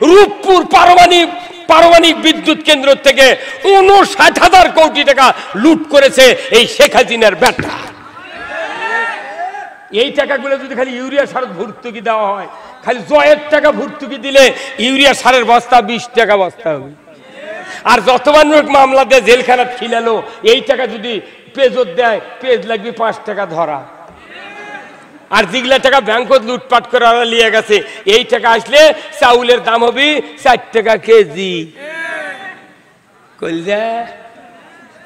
রূপপুর পারমাণবিক বিদ্যুৎ কেন্দ্র থেকে ৫৯,০০০ কোটি টাকা লুট করেছে এই শেখ হাসিনার বেটা। এই টাকাগুলো যদি খালি ইউরিয়া সার ভর্তুকি দেওয়া হয়, খালি জয়ের টাকা ভর্তুকি দিলে ইউরিয়া সারের বস্তা ২০ টাকা বস্তা হবে। আর যত মানুষ মামলা দিয়ে জেলখানা খিলালো, এই টাকা যদি পেজত দেয়, পেজ লাগবে ৫ টাকা ধরা। আর যেগুলা টাকা ব্যাংকত লুটপাট করে নিয়ে গেছে, এই টাকা আসলে চাউলের দাম হবে ৪ টাকা কেজি। কইলে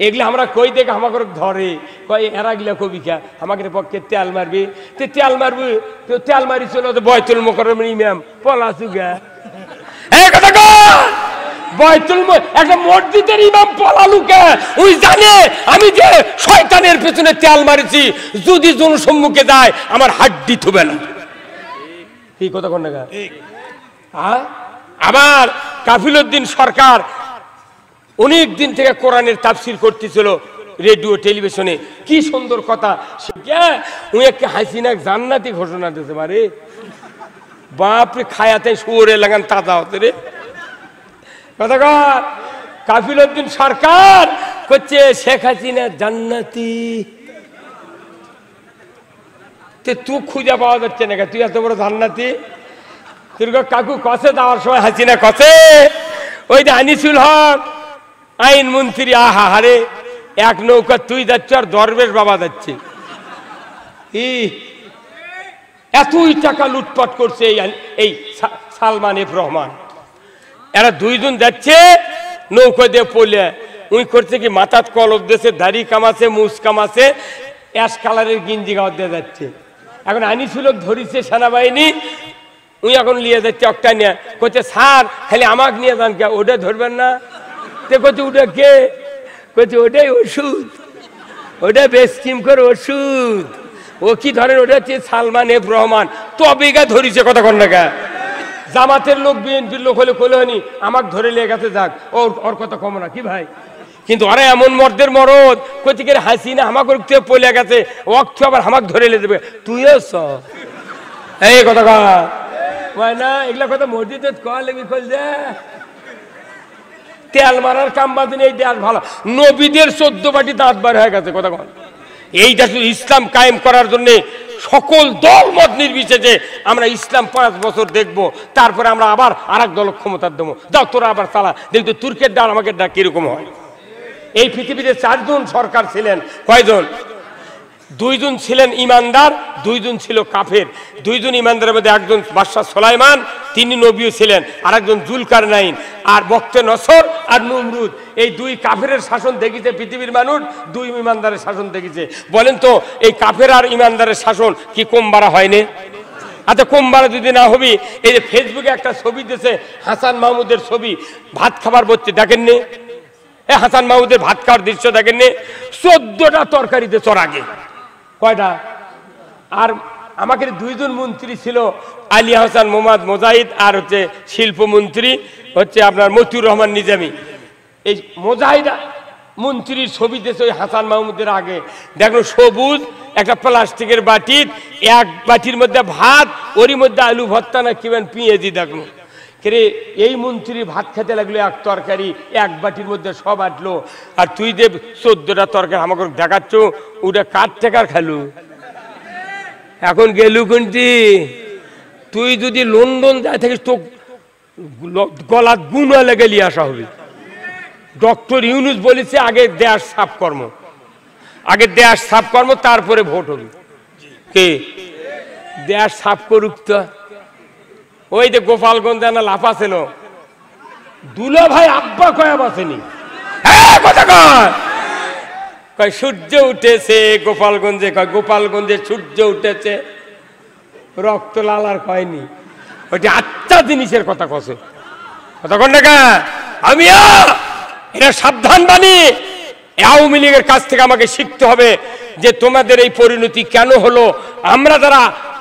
এগুলো আমরা কই দেখে আমাকে ধরে, কয় এরা গিলা কবিকা আমাকে পক্ষে তেল মারবি, তেল মারবি, তেল মারি চলো বয়তুল মোকাররমের ইমাম পলাচুগা। হ্যাঁ কথা কয়, বয়তুল একটা মসজিদের ইমাম পলালুকে, ওই জানে আমি যে শয়তানের পেছনে তেল মারিছি, যদি জনসম্মুখে যায় আমার হাড্ডি থুবে না। কি কথা কোন না? আবার কাফিলউদ্দিন সরকার অনেক দিন থেকে কোরআনের তাফসীর করতেছিল রেডিও টেলিভিশনে, কি সুন্দর কথা। উনি একটা হাসিনা জান্নাতি ঘোষণা দিতে পারে, বাপরে খায়াতে শুয়োরে লাগান তাজা হতে রে। কথা কর, কাফিলউদ্দিন সরকার করছে শেখ হাসিনা জান্নাতি। তুই খুঁজে পাওয়া যাচ্ছে না, তুই এত বড় জান্নাতি? তোর কাকু কষে দেওয়ার সময় হাসিনা কষে, ওই যে আনিসুল হক আইন মন্ত্রী, আহা হারে এক নৌকা তুই যাচ্ছ আর দরবেশ বাবা যাচ্ছে। এতই টাকা লুটপাট করছে এই সালমান এফ রহমান। এরা দুইজন যাচ্ছে নৌকা দিয়ে পড়লে, উই করছে কি মাথাত কলব দিয়েছে, দাড়ি কামাছে, মুছ কামাছে, অ্যাশ কালারের গিঞ্জি গাওয়া দিয়ে যাচ্ছে। এখন আনিসুল হক ধরিছে সেনাবাহিনী, উই এখন নিয়ে যাচ্ছে একটা নিয়ে, করছে স্যার খালি আমাকে নিয়ে যান কে, ওটা ধরবেন না? করছে ওটা কে? করছে ওটাই ওষুধ, ওটা বেস্কিম করে ওষুধ। ও কি ধরেন? ওটা হচ্ছে সালমান এফ রহমান। তবে গা ধরিছে কথা কন না গা। জামাতের লোক বিএনপির লোক হলে কোলে হয়নি, আমাকে ধরে নিয়ে গেছে, যাক ওর কথা কম না কি ভাই? কিন্তু আরে এমন মর্দের মরদ কচি করে হাসিনা আমাকে পলে গেছে, অক্ষ আবার আমাকে ধরে নিয়ে যাবে, তুইও এই কথা কয় না। এগুলা কথা মসজিদে কয়া লেগে খোল দে, তেল মারার কাম বাদিন এই দেশ ভালো। নবীদের 14 বাটি দাঁত বার হয়ে গেছে কথা কন। এইটা শুধু ইসলাম কায়েম করার জন্য সকল দল মত নির্বিশেষে আমরা ইসলাম 5 বছর দেখব, তারপরে আমরা আবার আরেক দল ক্ষমতার দেবো। যাও তোরা আবার চালা, দেখতো তুর্কের ডাল আমাকে ডাক কিরকম হয়। এই পৃথিবীতে 4 জন সরকার ছিলেন, কয়জন? 2 জন ছিলেন ইমানদার, 2 জন ছিল কাফের। 2 জন ইমানদারের মধ্যে একজন বাদশাহ সুলাইমান, তিনি নবীও ছিলেন, আর একজন জুলকারনাইন, আর বক্তে নসর আর নমরুদ। এই 2 কাফেরের শাসন দেখিছে পৃথিবীর মানুষ, 2 ইমানদারের শাসন দেখিছে। বলেন তো এই কাফের আর ইমানদারের শাসন কি কম বাড়া হয়নি? আচ্ছা কম বাড়া যদি না হবি, এই যে ফেসবুকে একটা ছবি দিয়েছে হাসান মাহমুদের ছবি, ভাত খাবার বলছে, দেখেননি? হাসান মাহমুদের ভাত খাওয়ার দৃশ্য দেখেননি? 14টা তরকারিতে চর আগে কয়টা? আর আমাকে 2 জন মন্ত্রী ছিল, আলী হাসান মোহাম্মদ মোজাহিদ, আর হচ্ছে শিল্পমন্ত্রী হচ্ছে আপনার মতিউর রহমান নিজামী। এই মোজাহিদ মন্ত্রীর ছবি দিয়েছে ওই হাসান মাহমুদের আগে, দেখলো সবুজ একটা প্লাস্টিকের বাটির, এক বাটির মধ্যে ভাত, ওরই মধ্যে আলু ভর্তা না কিবেন পেঁয়াজি। দেখলো কে এই মন্ত্রী ভাত খেতে লাগলো, এক তরকারি এক বাটির মধ্যে সব আটলো, আর তুই যে 14টা তরকারি আমাকে দেখাচ্ছ, ওটা কার টাকার খালু? এখন গেলু কোনটি? তুই যদি লন্ডন যায় থাকিস তো গলাত গুণা লেগে নিয়ে আসা হবে। ডক্টর ইউনুস বলেছে আগে দেশ সাফ কর্ম, আগে দেশ সাফ কর্ম, তারপরে ভোট হবে। কে দেশ সাফ করুক? তো ওই যে গোপালগঞ্জে না লাফা ছিল, দুলা ভাই আব্বা কয়া বাসেনি, কথা কয় সূর্য উঠেছে গোপালগঞ্জে, কয় গোপালগঞ্জে সূর্য উঠেছে, রক্ত লাল আর কয়নি। ওইটা আচ্ছা জিনিসের কথা কছে, কথা কন না। আমি এটা সাবধান বাণী, আওয়ামী লীগের কাছ থেকে আমাকে শিখতে হবে যে তোমাদের এই পরিণতি কেন হলো। আমরা যারা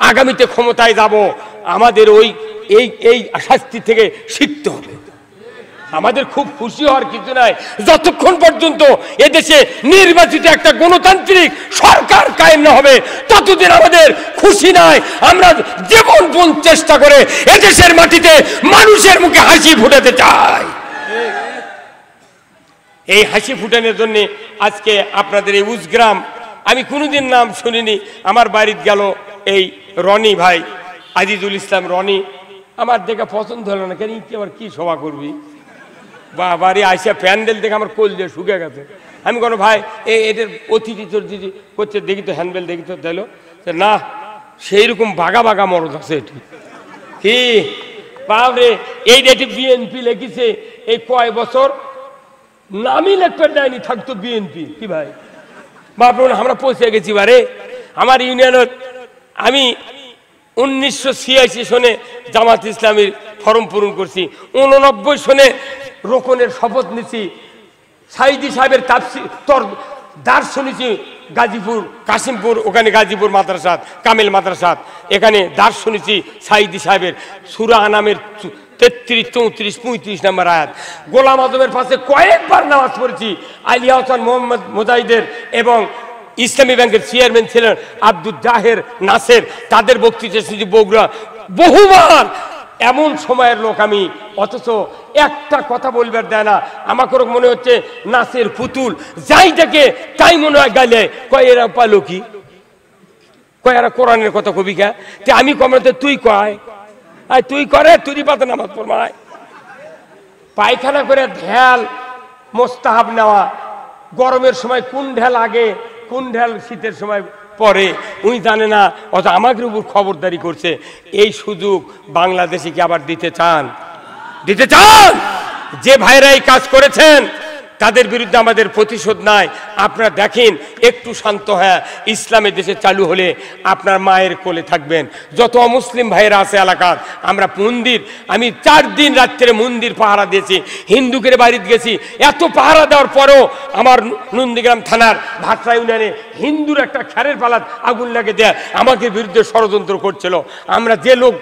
আগামীতে ক্ষমতায় যাব, আমাদের ওই এই শাস্তি থেকে শিখতে হবে। আমাদের খুব খুশি হওয়ার কিছু নাই, যতক্ষণ পর্যন্ত এদেশে নির্বাচিত একটা গণতান্ত্রিক সরকার কায়েম না হবে ততদিন আমাদের খুশি নাই। আমরা জীবনপণ চেষ্টা করে এদেশের মাটিতে মানুষের মুখে হাসি ফুটাতে চাই। এই হাসি ফুটানোর জন্য আজকে আপনাদের এই উজগ্রাম, আমি কোনোদিন নাম শুনিনি, আমার বাড়িতে গেল এই রনি ভাই, আজিজুল ইসলাম রনি, আমার দেখে পছন্দ হলো না, কেন আবার কি সভা করবি বা বাড়ি আইসা প্যান্ডেল দেখে আমার কোল দিয়ে শুকে গেছে। আমি কোনো ভাই এদের অতিথি চর্চিতি করছে, দেখি তো হ্যান্ডবেল দেখি তো দিল না, সেই রকম বাঘা বাঘা মরদ আছে এটি কি বাবরে। এই ডেটি বিএনপি লেগেছে, এই কয় বছর নামই লেখতে দেয়নি, থাকতো বিএনপি কি ভাই বাপরে। আমরা পৌঁছে গেছি বারে, আমার ইউনিয়নের আমি 1986 সনে জামাত ইসলামীর ফর্ম পূরণ করছি, 89 সনে রোকনের শপথ নিছি, সাইদি সাহেবের দার শুনেছি গাজীপুর কাশিমপুর, ওখানে গাজীপুর মাদ্রাসাত কামেল মাদ্রাসাত, এখানে দার শুনেছি সাইদি সাহেবের সূরা আনামের 33, 34, 35 নম্বর আয়াত। গোলাম আজমের পাশে কয়েকবার নামাজ পড়েছি, আলিয়া হাসান মোহাম্মদ মুজাহিদের এবং ইসলামী ব্যাংকের চেয়ারম্যান ছিলেন আব্দুল জাহের নাসের, তাদের বক্তৃতা শুনেছি বগুড়া বহুবার। এমন সময়ের লোক আমি, অথচ একটা কথা বলবার দেয় না। আমাকে মনে হচ্ছে নাচের পুতুল, যাই দেখে তাই মনে হয় গাইলে কয় এরা পালো কি, কয় এরা কোরআনের কথা কবি কে, আমি কমাতে তুই কয় তুই করে তুই পাতে নামাজ পড়মায়। পায়খানা করে ঢেল মোস্তাহাব নেওয়া, গরমের সময় কোন ঢেল আগে কোন ঢেল শীতের সময় পরে উনি জানে না, অথচ আমাদের উপর খবরদারি করছে। এই সুযোগ বাংলাদেশে কি আবার দিতে চান? দিতে চান? যে ভাইরা এই কাজ করেছেন তাদের বিরুদ্ধে আমাদের প্রতিশোধ নাই। আপনারা দেখেন, একটু শান্ত হয়ে ইসলামের দেশে চালু হলে আপনার মায়ের কোলে থাকবেন। যত অমুসলিম ভাইরা আছে এলাকার, আমরা মন্দির, আমি 4 দিন রাত্রে মন্দির পাহারা দিয়েছি, হিন্দুকের বাড়িতে গেছি, এত পাহারা দেওয়ার পরেও আমার নন্দীগ্রাম থানার ভাটরা ইউনিয়নে হিন্দুর একটা খ্যারের পালাত আগুন লাগে দেয়, আমাকে বিরুদ্ধে ষড়যন্ত্র করছিল। আমরা যে লোক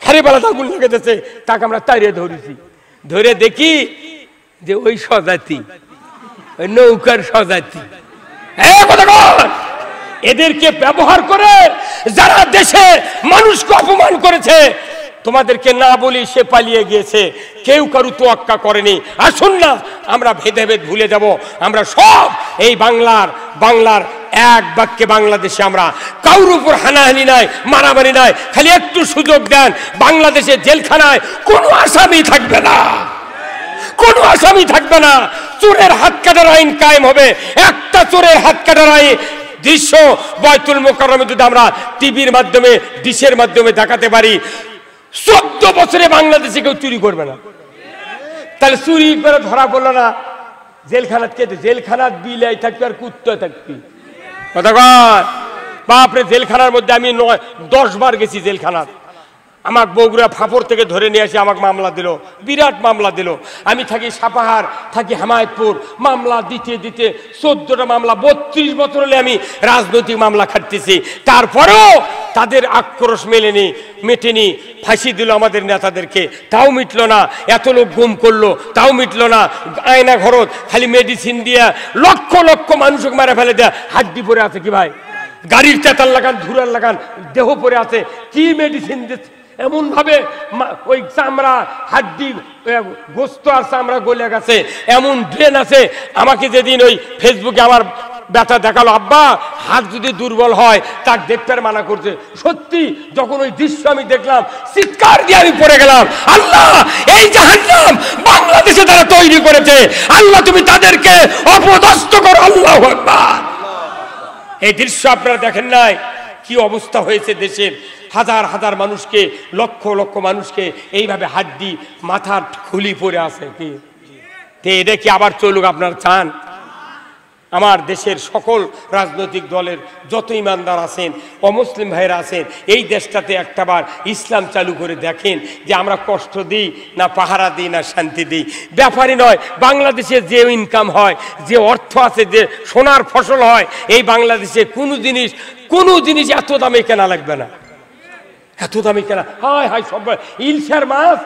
খ্যারের পালাত আগুন লেগে দিয়েছে তাকে আমরা তাড়িয়ে ধরেছি, ধরে দেখি যে ওই স্বজাতি, ওই নৌকার স্বজাতি। এদেরকে ব্যবহার করে যারা দেশে মানুষকে অপমান করেছে, তোমাদেরকে না বলি সে পালিয়ে গিয়েছে, কেউ কারু তোয়াক্কা করেনি। আসুন না আমরা ভেদাভেদ ভুলে যাব, আমরা সব এই বাংলার এক বাক্যে বাংলাদেশে আমরা কারোর উপর হানাহানি নাই, মারামারি নাই। খালি একটু সুযোগ দেন, বাংলাদেশের জেলখানায় কোনো আসামি থাকবে না, কোনো আসামি থাকবে না। চোরের হাত কাটার আইন কায়েম হবে। একটা চোরের হাত কাটার আইন দৃশ্য বাইতুল মোকাররমে যদি আমরা টিভির মাধ্যমে, ডিশের মাধ্যমে দেখাতে পারি, 14 বছরে বাংলাদেশে কেউ চুরি করবে না। তাহলে চুরি করে ধরা পড়লো না, জেলখানাত কে? জেলখানাত বিলাই থাকবে আর কুত্তা থাকবি। কথা কয় বাপরে, জেলখানার মধ্যে আমি 9-10 বার গেছি জেলখানাত। আমাকে বগুড়া ফাপড় থেকে ধরে নিয়ে এসে আমাকে মামলা দিল, বিরাট মামলা দিল। আমি থাকি সাপাহার, থাকি হেমায়তপুর, মামলা দিতে দিতে 14টা মামলা, 32 বছর হলে আমি রাজনৈতিক মামলা খাটতেছি। তারপরেও তাদের আক্রোশ মেটেনি, ফাঁসি দিল আমাদের নেতাদেরকে, তাও মিটলো না। এত লোক গুম করলো, তাও মিটলো না। আয়না ঘরত খালি মেডিসিন দিয়ে লক্ষ লক্ষ মানুষকে মারা ফেলে দেয়া, হাড্ডি পরে আছে কি ভাই, গাড়ির চেতাল লাগান, ধুরার লাগান, দেহ পরে আছে, কি মেডিসিন দিচ্ছে এমন ভাবে ওই চামড়া হাড্ডি গোস্ত আর চামড়া গলে গেছে, এমন ড্রেন আছে। আমাকে যেদিন ওই ফেসবুকে আমার ব্যথা দেখালো, আব্বা হাত যদি দুর্বল হয় তার দেখতে মানা করছে। সত্যি যখন ওই দৃশ্য আমি দেখলাম, চিৎকার দিয়ে আমি পড়ে গেলাম, আল্লাহ এই জাহান্নাম বাংলাদেশে তারা তৈরি করেছে, আল্লাহ তুমি তাদেরকে অপদস্থ করো। আল্লাহু আকবার। এই দৃশ্য আপনারা দেখেন নাই? কি অবস্থা হয়েছে দেশের, হাজার হাজার মানুষকে, লক্ষ লক্ষ মানুষকে এইভাবে হাড্ডি মাথার খুলি পড়ে আছে। কি এটা কি আবার চলুক আপনারা চান? আমার দেশের সকল রাজনৈতিক দলের যত ইমানদার আছেন, অমুসলিম ভাইরা আছেন, এই দেশটাতে একটাবার ইসলাম চালু করে দেখেন যে আমরা কষ্ট দিই না পাহারা দিই না শান্তি দিই। ব্যাপারই নয়, বাংলাদেশে যে ইনকাম হয়, যে অর্থ আছে, যে সোনার ফসল হয়, এই বাংলাদেশে কোনো জিনিস এত দামে কেনা লাগবে না, এত দামে কেনা। হায় হায়, সব ইলশার মাছ,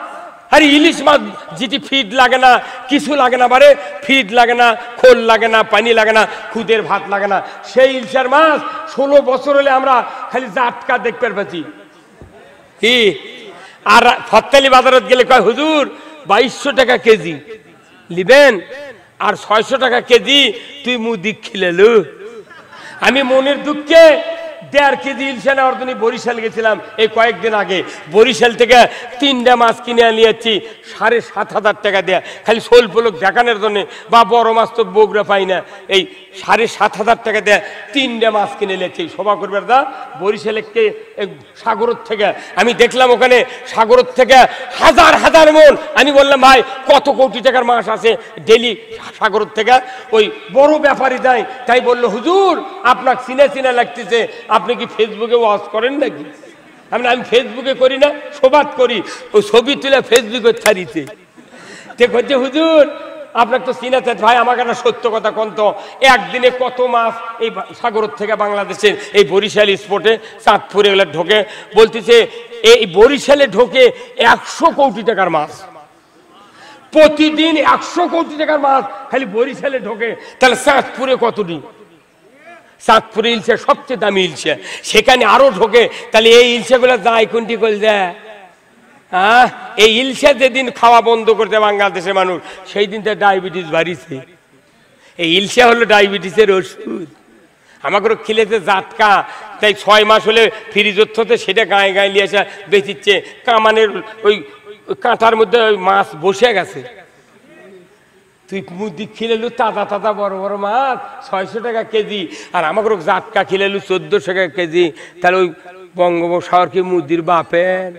আরে ইলিশ মাছ যেটি ফিড লাগে না, কিছু লাগে না, বারে ফিড লাগে না, খোল লাগে না, পানি লাগে না, খুদের ভাত লাগে না, সেই ইলশার মাছ 16 বছর হলে আমরা খালি জাটকা দেখতে পাচ্ছি। কি আর ফত্তালি বাজারত গেলে কয়, হুজুর 2200 টাকা কেজি লিবেন, আর 600 টাকা কেজি তুই মুদি খিলেলু। আমি মনের দুঃখে 1.5 কেজি ইলশা নেওয়ার জন্য বরিশাল গেছিলাম এই কয়েকদিন আগে। বরিশাল থেকে 3টা মাছ কিনে নিয়েছি 7,500 টাকা দেয়া, খালি শোল পোলক দেখানোর জন্য, বা বড় মাছ তো বগুড়া পাই না, এই 7,500 টাকা দেয়া 3টা মাছ কিনে নিয়েছি। শোভা করবার দা বরিশালে সাগরের থেকে আমি দেখলাম, ওখানে সাগরের থেকে হাজার হাজার মন। আমি বললাম ভাই কত কোটি টাকার মাছ আছে ডেলি সাগরের থেকে? ওই বড় ব্যাপারী যায়, তাই বললো হুজুর আপনার চিনা চিনা লাগতেছে, আপনি কি ফেসবুকে ওয়াচ করেন নাকি? আমি ফেসবুকে করি না, সোবাদ করি, ওই ছবি তুলে ফেসবুকে ছাড়িতে। দেখছে হুজুর আপনার তো চিনাতে, ভাই আমাকে একটা সত্য কথা কোন তো, একদিনে কত মাছ এই সাগরের থেকে বাংলাদেশের এই বরিশাল স্পটে চাঁদপুরে এগুলো ঢোকে? বলতেছে এই বরিশালে ঢোকে 100 কোটি টাকার মাছ প্রতিদিন, 100 কোটি টাকার মাছ খালি বরিশালে ঢোকে। তাহলে চাঁদপুরে কতটি? চাঁদপুরে ইলশা সবচেয়ে দামি ইলশা, সেখানে আরো ঢোকে। তাহলে এই ইলশাগুলো যায় কোনটি করে দেয়? হ্যাঁ, এই ইলশা যেদিন খাওয়া বন্ধ করতে বাংলাদেশের মানুষ, সেই দিন তার ডায়াবেটিস বাড়িছে। এই ইলশা হলো ডায়াবেটিসের ওষুধ। আমাকে খিলেছে জাতকা, তাই 6 মাস হলে ফ্রিজের থেকে সেটা গায়ে গায়ে নিয়ে আসা বেচিচ্ছে। কামানের ওই কাঁটার মধ্যে ওই মাছ বসে গেছে, তুই মুদি খিলেলু তাজা তাজা বড় বড় মাছ 600 টাকা কেজি, আর আমাকে জাতকা খিলেলু 1400 টাকা কেজি। তাহলে ওই বঙ্গোপসাগর কি মুদির বাপের?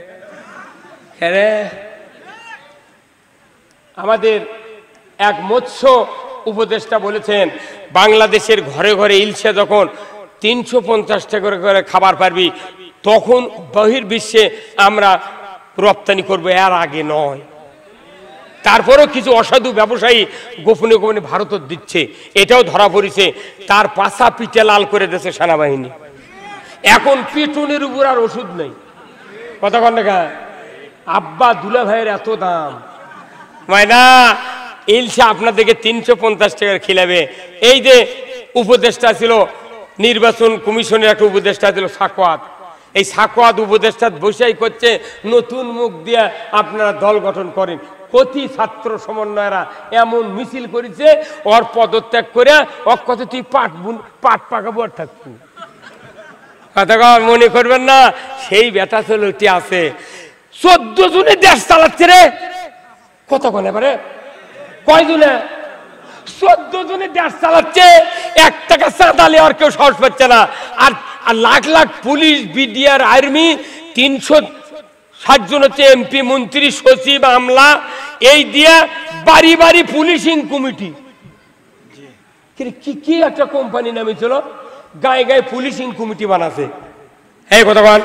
হ্যাঁ, আমাদের এক মৎস্য উপদেষ্টা বলেছেন বাংলাদেশের ঘরে ঘরে ইলশা যখন 350 টাকা করে খাবার পারবি, তখন বহির্বিশ্বে আমরা রপ্তানি করবো, এর আগে নয়। তারপরেও কিছু অসাধু ব্যবসায়ী গোপনে গোপনে ভারত দিচ্ছে, এটাও ধরা পড়েছে। তার পাশা পিঠে লাল করে দিয়েছে সেনাবাহিনী। এখন পেটনের উপর আর ওষুধ নেই। কথা কন না, আব্বা দুলা ভাইয়ের এত দাম, মায়না ইলশা আপনাদেরকে 350 টাকার খিলাবে। এই যে উপদেষ্টা ছিল নির্বাচন কমিশনের, একটা উপদেষ্টা ছিল সাকওয়াত, এই সাকওয়াত উপদেষ্টা বসাই করছে নতুন মুখ দিয়ে আপনারা দল গঠন করেন। কতি ছাত্র সমন্বয়রা এমন মিছিল করেছে, ওর পদত্যাগ করে অক্ষত তুই পাট পাকাবো আর থাকবো। কথা মনে করবেন না, সেই বেটা চলটি আছে। 14 জনে দেশ চালাচ্ছে রে। কত কোন এবারে কয়জনে? 14 জনে দেশ চালাচ্ছে, 1 টাকা চাঁদা নেওয়ার কেউ সাহস পাচ্ছে না। আর lakh lakh police, BDR, army, 360 জন হচ্ছে এমপি, মন্ত্রী, সচিব, আমলা, এই দিয়ে বাড়ি বাড়ি পুলিশিং কমিটি। কি কি একটা কোম্পানি নামে ছিল, গায়ে গায়ে পুলিশিং কমিটি বানাছে। হ্যাঁ কথা বল,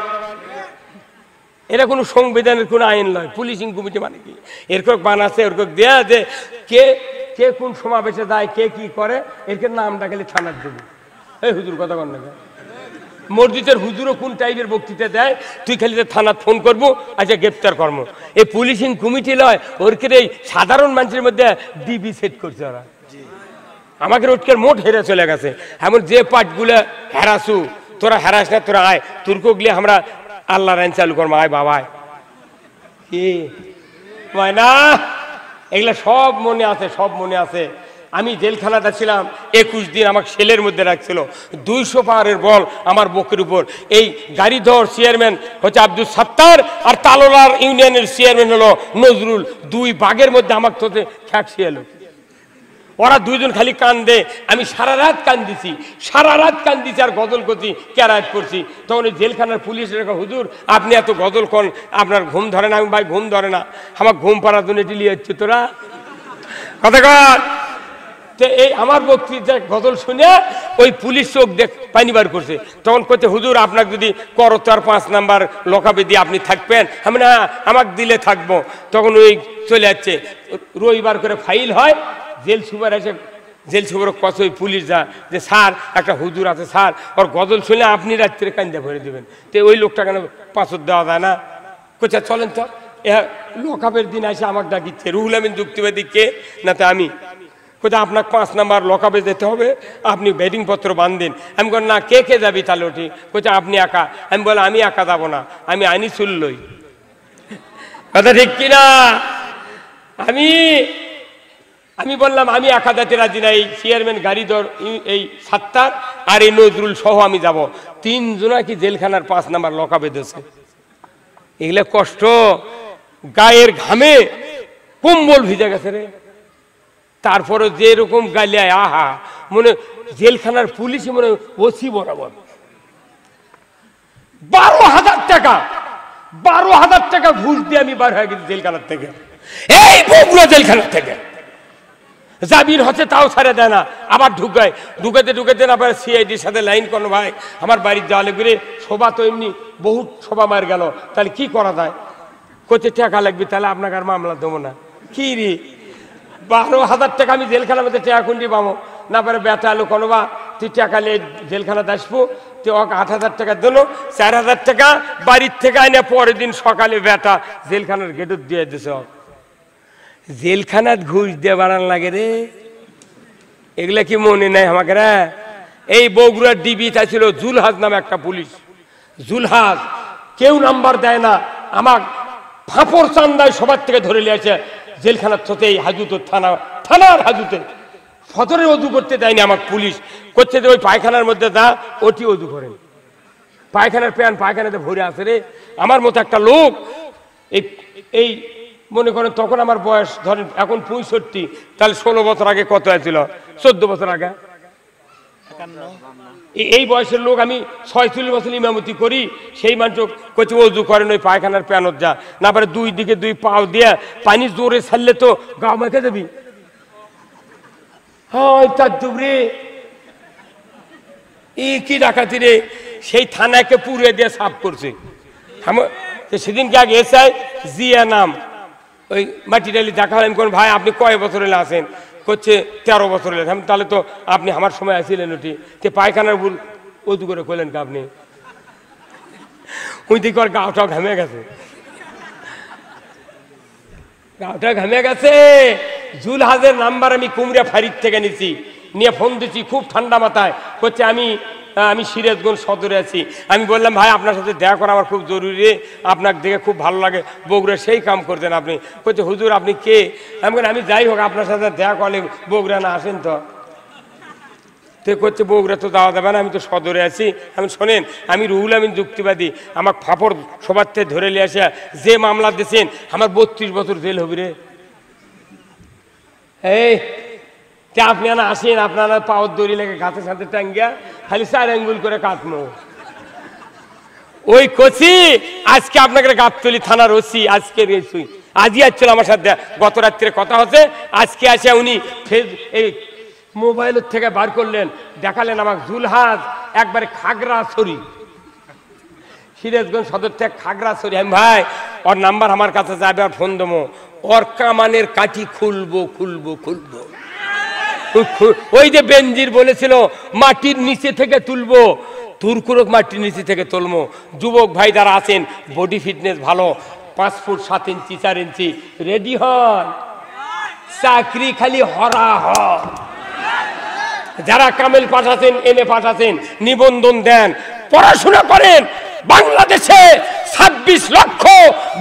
এটা কোনো সংবিধানের কোনো আইন নয়। পুলিশিং কমিটি মানে কি? এরকম বানাচ্ছে, এরকম দেয়া যে কে কে কোন সমাবেশে যায়, কে কি করে, এরকম নামটা খালি থানার দেবে। এই হুজুর কথা বল না, মসজিদের হুজুরও কোন টাইপের বক্তৃতা দেয়, তুই খালি থানার ফোন করবো, আচ্ছা গ্রেপ্তার কর্ম। এই পুলিশিং কমিটি লয়, ওরকে এই সাধারণ মানুষের মধ্যে ডিবি সেট করছে ওরা। আমাকে রোজকের মোট হেরে চলে গেছে। এমন যে পাটগুলো হেরাসু, তোরা হেরাস না, তোরা আয়, তুর্ক গিয়ে আমরা আল্লাহর আইন চালু করবো, আয় বাবায়। কি না, এগুলা সব মনে আছে, সব মনে আছে। আমি জেলখানাটা ছিলাম 21 দিন, আমাকে সেলের মধ্যে রাখছিল। 200 পাহাড়ের বল আমার বুকের উপর। এই গাড়িধর চেয়ারম্যান হচ্ছে আব্দুল সাত্তার, আর তালোলার ইউনিয়নের চেয়ারম্যান হলো নজরুল। 2 বাঘের মধ্যে আমাকে তো খ্যাকসি এলো। ওরা 2 জন খালি কান্দে, আমি সারা রাত কান্দিছি, সারা রাত কান্দিছি, আর গজল করছি, ক্যারাত করছি। তখন ওই জেলখানার পুলিশের হুজুর আপনি এত গজল করেন, আপনার ঘুম ধরে না? আমি ভাই ঘুম ধরে না, আমার ঘুম পাড়ার জন্য এটি লিয়ে যাচ্ছে তোরা। কথা কর, এই আমার বক্তৃতা গজল শুনে ওই পুলিশ চোখ দেখ পানি বার করছে। তখন করছে হুজুর আপনাকে যদি করো তো আর 5 নাম্বার লোকাবে দিয়ে আপনি থাকবেন। আমি না, আমাকে দিলে থাকবো। তখন ওই চলে যাচ্ছে, রবিবার করে ফাইল হয়, জেল সুপার এসে, জেল সুপার কত ওই পুলিশ যা যে স্যার একটা হুজুর আছে স্যার, ওর গজল শুনে আপনি রাত্রে কান্দা ভরে দেবেন। তো ওই লোকটা কেন পাথর দেওয়া যায় না? কোথা চলেন তো, লোকাবের দিন এসে আমাকে ডাকিচ্ছে, রুহুল আমিন যুক্তিবাদী কে না, তো আমি কোথায় আপনাকে 5 নাম্বার লকাবে যেতে হবে, আপনি ব্যাটিং পত্র বাঁধেন। আমি বল না, কে কে যাবি তাহলে? ওটি কোথায় আপনি একা? আমি বলে আমি একা যাবো না, আমি আইনি শুনলই। কথা ঠিক কিনা? আমি বললাম আমি একা যেতে রাজি নাই, চেয়ারম্যান গাড়িধর এই সাত্তার আর এই নজরুল সহ আমি যাব। 3 জনা কি জেলখানার 5 নাম্বার লকা বেঁধেছে। এগুলা কষ্ট, গায়ের ঘামে কম্বল ভিজে গেছে রে। তারপরে যেরকম গালিয়ায় আহা, মনে জেলখানার পুলিশই মনে ওসি বরাবর। 12,000 টাকা 12,000 টাকা ঘুষ দিয়ে আমি বার হয়ে গেছি জেলখানার থেকে, এই বগুড়া জেলখানার থেকে। জামিন হচ্ছে তাও ছাড়ে দেয় না, আবার ঢুকাতে না পারে সিআইডির সাথে লাইন করো। ভাই আমার বাড়ির জালে ঘুরে শোভা তো এমনি বহুত শোভা মার গেল, তাহলে কি করা যায়? কোথায় টাকা লাগবে, তাহলে আপনাকে আর মামলা দেবো না। কি রে 12,000 টাকা আমি জেলখানার মধ্যে টাকা কুন্ডি পাবো না পারে বেটা আলো কোনো বা তুই টাকা নিয়ে জেলখানাতে আসবো, তুই 8,000 টাকা দিল, 4,000 টাকা বাড়ির থেকে আইনে পরের দিন সকালে বেটা জেলখানার গেটত দিয়ে দিছে। জেলখানাত ঘুষ দিয়ে বাড়ান লাগে রে, এগুলা কি মনে নাই আমাকে রে? এই বগুড়ার ডিবিটা ছিল জুলহাজ নামে একটা পুলিশ, জুলহাজ কেউ নাম্বার দেয় না, আমার ফাঁপড় চান্দায় সবার থেকে ধরে নিয়েছে জেলখানার থতে, এই হাজুতের থানার হাজুতে ফতরে অজু করতে দেয়নি আমার পুলিশ, করছে যে ওই পায়খানার মধ্যে দা ওটি অজু করেন, পায়খানার প্যান পায়খানাতে ভরে আসে রে। আমার মতো একটা লোক এই মনে করেন তখন আমার বয়স ধরেন এখন 65, তাহলে 16 বছর আগে কত হয়েছিল? 14 বছর আগে এই বয়সের লোক আমি 46 বছর ইমামতি করি, সেই মানুষ করছে অজু করেন ওই পায়খানার প্যানত যা না পারে 2 দিকে 2 পাও দিয়ে পানি জোরে ছাড়লে তো গা মেখে যাবি। হয় তার দুবরে কি ডাকাতি রে, সেই থানাকে পুড়ে দিয়ে সাফ করছে। সেদিনকে আগে এসআই জিয়া নাম ওই মাটি ডালি দেখা হলেন, কোন ভাই আপনি কয় বছর এলে আসেন? করছে 13 বছর এলেন। আমি তাহলে তো আপনি আমার সময় আসিলেন ওটি, তে পায়খানার ভুল অজু করে করলেন কা আপনি? ওই দিকে আর গাওটা ঘামে গেছে, গাওটা ঘামে গেছে। জুলহাজের নাম্বার আমি কুমড়া ফাঁড়ির থেকে নিছি, নিয়ে ফোন দিচ্ছি খুব ঠান্ডা মাথায়, করছে আমি সিরাজগঞ্জ সদরে আছি। আমি বললাম ভাই আপনার সাথে দেখা করা আমার খুব জরুরি, আপনাকে দেখে খুব ভালো লাগে, বগুড়া সেই কাম করতেন আপনি। করছে হুজুর আপনি কে? আমি যাই হোক আপনার সাথে দেখা করলে বগুড়া না আসেন তো? করছে বগুড়া তো যাওয়া যাবে না, আমি তো সদরে আছি। আমি শোনেন, আমি রুহুল আমিন যুক্তিবাদী, আমার ফাপড় সবার থেকে ধরে নিয়ে আসে যে মামলা দিয়েছেন আমার 32 বছর জেল হবে রে। এই আপনি না আসেন, আপনারা পাওয়ার দড়ি লেগে গাছের সাথে টাঙ্গিয়া খালি 4 আঙ্গুল করে কাটমো। ওই কচি আজকে আপনাকে গাবতলী থানার ওসি আজকে আজই আসছিল আমার সাথে, গত রাত্রে কথা হচ্ছে। আজকে আসে উনি এই মোবাইলের থেকে বার করলেন, দেখালেন আমাকে জুলহাজ একবারে খাগড়াছড়ি, সিরাজগঞ্জ সদর থেকে খাগড়াছড়ি। আমি ভাই ওর নাম্বার আমার কাছে যাবে, আর ফোন দেবো, ওর কামানের কাঠি খুলবো। ওই যে বেনজির বলেছিল মাটির নিচে থেকে তুলবো, তুরকুরক মাটির নিচে থেকে তুলবো। যুবক ভাই যারা আছেন বডি ফিটনেস ভালো, 5 ফুট 7 ইঞ্চি 4 ইঞ্চি রেডি হন, চাকরি খালি হরা হন। যারা কামেল পাঠাচ্ছেন এনে পাঠাচ্ছেন নিবন্ধন দেন, পড়াশোনা করেন। বাংলাদেশে 26 লক্ষ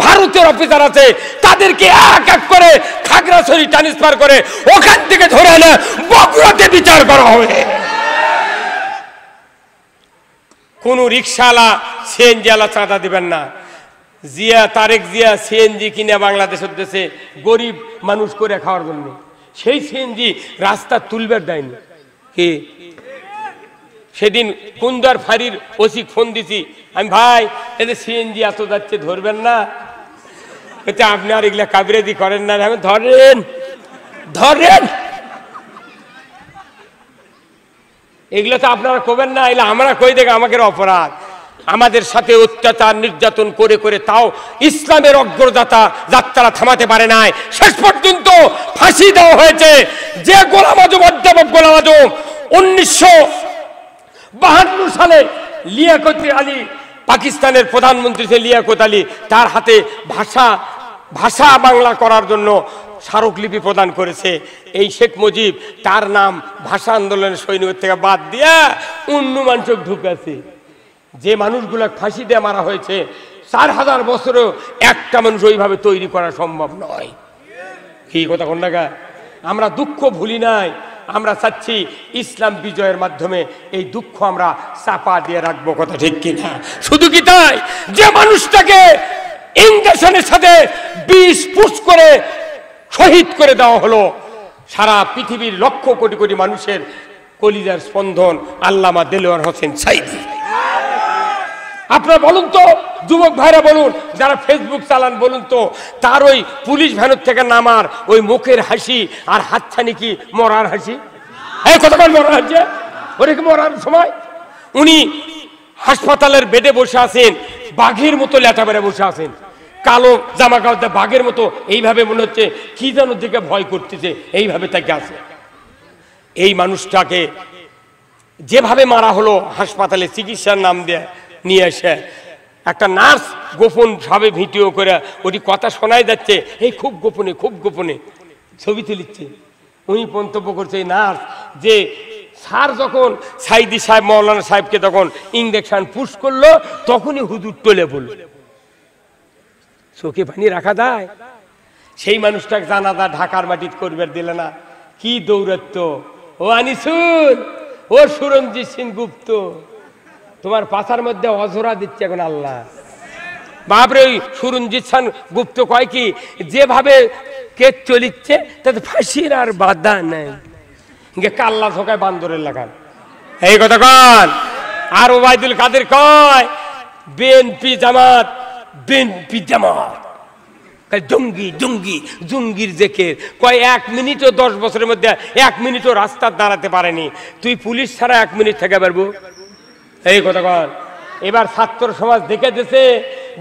ভারতের অফিসার আছে, তাদেরকে এক এক করে খাগড়াছড়ি ট্রান্সফার করে ওখান থেকে ধরে এনে বগুড়াতে বিচার করা হবে। কোন রিক্সাওয়ালা সিএনজিওয়ালা চাঁদা দিবেন না। জিয়া তারেক জিয়া সিএনজি কিনে বাংলাদেশের দেশে গরিব মানুষ করে খাওয়ার জন্য, সেই সিএনজি রাস্তা তুলবার দেয়নি। কি সেদিন কুন্দার ফাঁড়ির ওসি ফোন দিছি, আমি ভাই এদের সিএনজি এত যাচ্ছে ধরবেন না? আপনি আর এগুলা কাবিরাজি করেন না? আমি ধরেন এগুলো তো আপনারা করবেন না, এগুলো আমরা কই দেখে আমাদের অপরাধ। আমাদের সাথে অত্যাচার নির্যাতন করে করে তাও ইসলামের অগ্রযাত্রা যাত্রা থামাতে পারে নাই, শেষ পর্যন্ত ফাঁসি দেওয়া হয়েছে। যে গোলাম আজম, অধ্যাপক গোলাম আজম 1952 সালে লিয়াকত আলী, পাকিস্তানের প্রধানমন্ত্রী ছিল লিয়াকত আলী, তার হাতে ভাষা বাংলা করার জন্য স্মারকলিপি প্রদান করেছে। এই শেখ মুজিব তার নাম ভাষা আন্দোলনের সৈনিক থেকে বাদ দিয়া অন্য মানুষ ঢুকেছে। যে মানুষগুলো ফাঁসি দিয়ে মারা হয়েছে 4000 বছরেও একটা মানুষ ওইভাবে তৈরি করা সম্ভব নয়। কি কথা কোন টাকা? আমরা দুঃখ ভুলি নাই, আমরা চাচ্ছি ইসলাম বিজয়ের মাধ্যমে এই দুঃখ আমরা চাপা দিয়ে রাখবো, কথা ঠিক কিনা? শুধু কি তাই, যে মানুষটাকে ইঞ্জেকশনের সাথে বিষ পুশ করে শহীদ করে দেওয়া হলো, সারা পৃথিবীর লক্ষ কোটি কোটি মানুষের কলিজার স্পন্দন আল্লামা দেলোয়ার হোসেন সাঈদী। আপনারা বলুন তো, যুবক ভাইরা বলুন, যারা ফেসবুক চালান বলুন তো, তার ওই পুলিশ ভ্যানের থেকে নামার ওই মুখের হাসি আর হাতছানি কি মরার হাসি? এই কতক্ষণ মরার হাসি? ওরে কি মরার সময়? উনি হাসপাতালের বেডে বসে আছেন, বাঘের মতো লেটা বেড়ে বসে আছেন, কালো জামা কাপড় বাঘের মতো, এইভাবে মনে হচ্ছে কি যেন দিকে ভয় করতেছে, এইভাবে তাকে আছে। এই মানুষটাকে যেভাবে মারা হলো, হাসপাতালে চিকিৎসার নাম দিয়ে নিয়ে এসে একটা নার্স গোপন ভাবে ভিডিও করে ওটি কথা শোনাই যাচ্ছে, এই খুব গোপনে খুব গোপনে ছবি তুলিচ্ছে। উনি মন্তব্য করছে এই নার্স যে স্যার যখন সাইদি সাহেব মৌলানা সাহেবকে তখন ইঞ্জেকশন পুশ করলো, তখনই হুজুর টলে পড়ল। চোখে পানি রাখা যায়? সেই মানুষটাকে জানাজা ঢাকার মাটিত করবে দিলে না, কি দৌড়ত্ব! ও আনিসুল, ও সুরঞ্জিত সিং গুপ্ত, তোমার পাছার মধ্যে অজরা দিচ্ছে এখন আল্লাহ। বাপরে, ওই সুরঞ্জিত সিং গুপ্ত কয় কি, যেভাবে কেস চলিচ্ছে তাতে ফাঁসির আর বাধা নেই, কাল্লা ঝোঁকায় বান্দরের লাগান, এই কথা কন। আর ওবায়দুল কাদের কয় বিএনপি জামাত, বিএনপি জামাত, জঙ্গি জঙ্গি জঙ্গির জেকের কয় 1 মিনিটও 10 বছরের মধ্যে 1 মিনিটও রাস্তা দাঁড়াতে পারেনি, তুই পুলিশ ছাড়া 1 মিনিট থেকে পারবো? এই কথা কন। এবার ছাত্র সমাজ দেখে দিয়েছে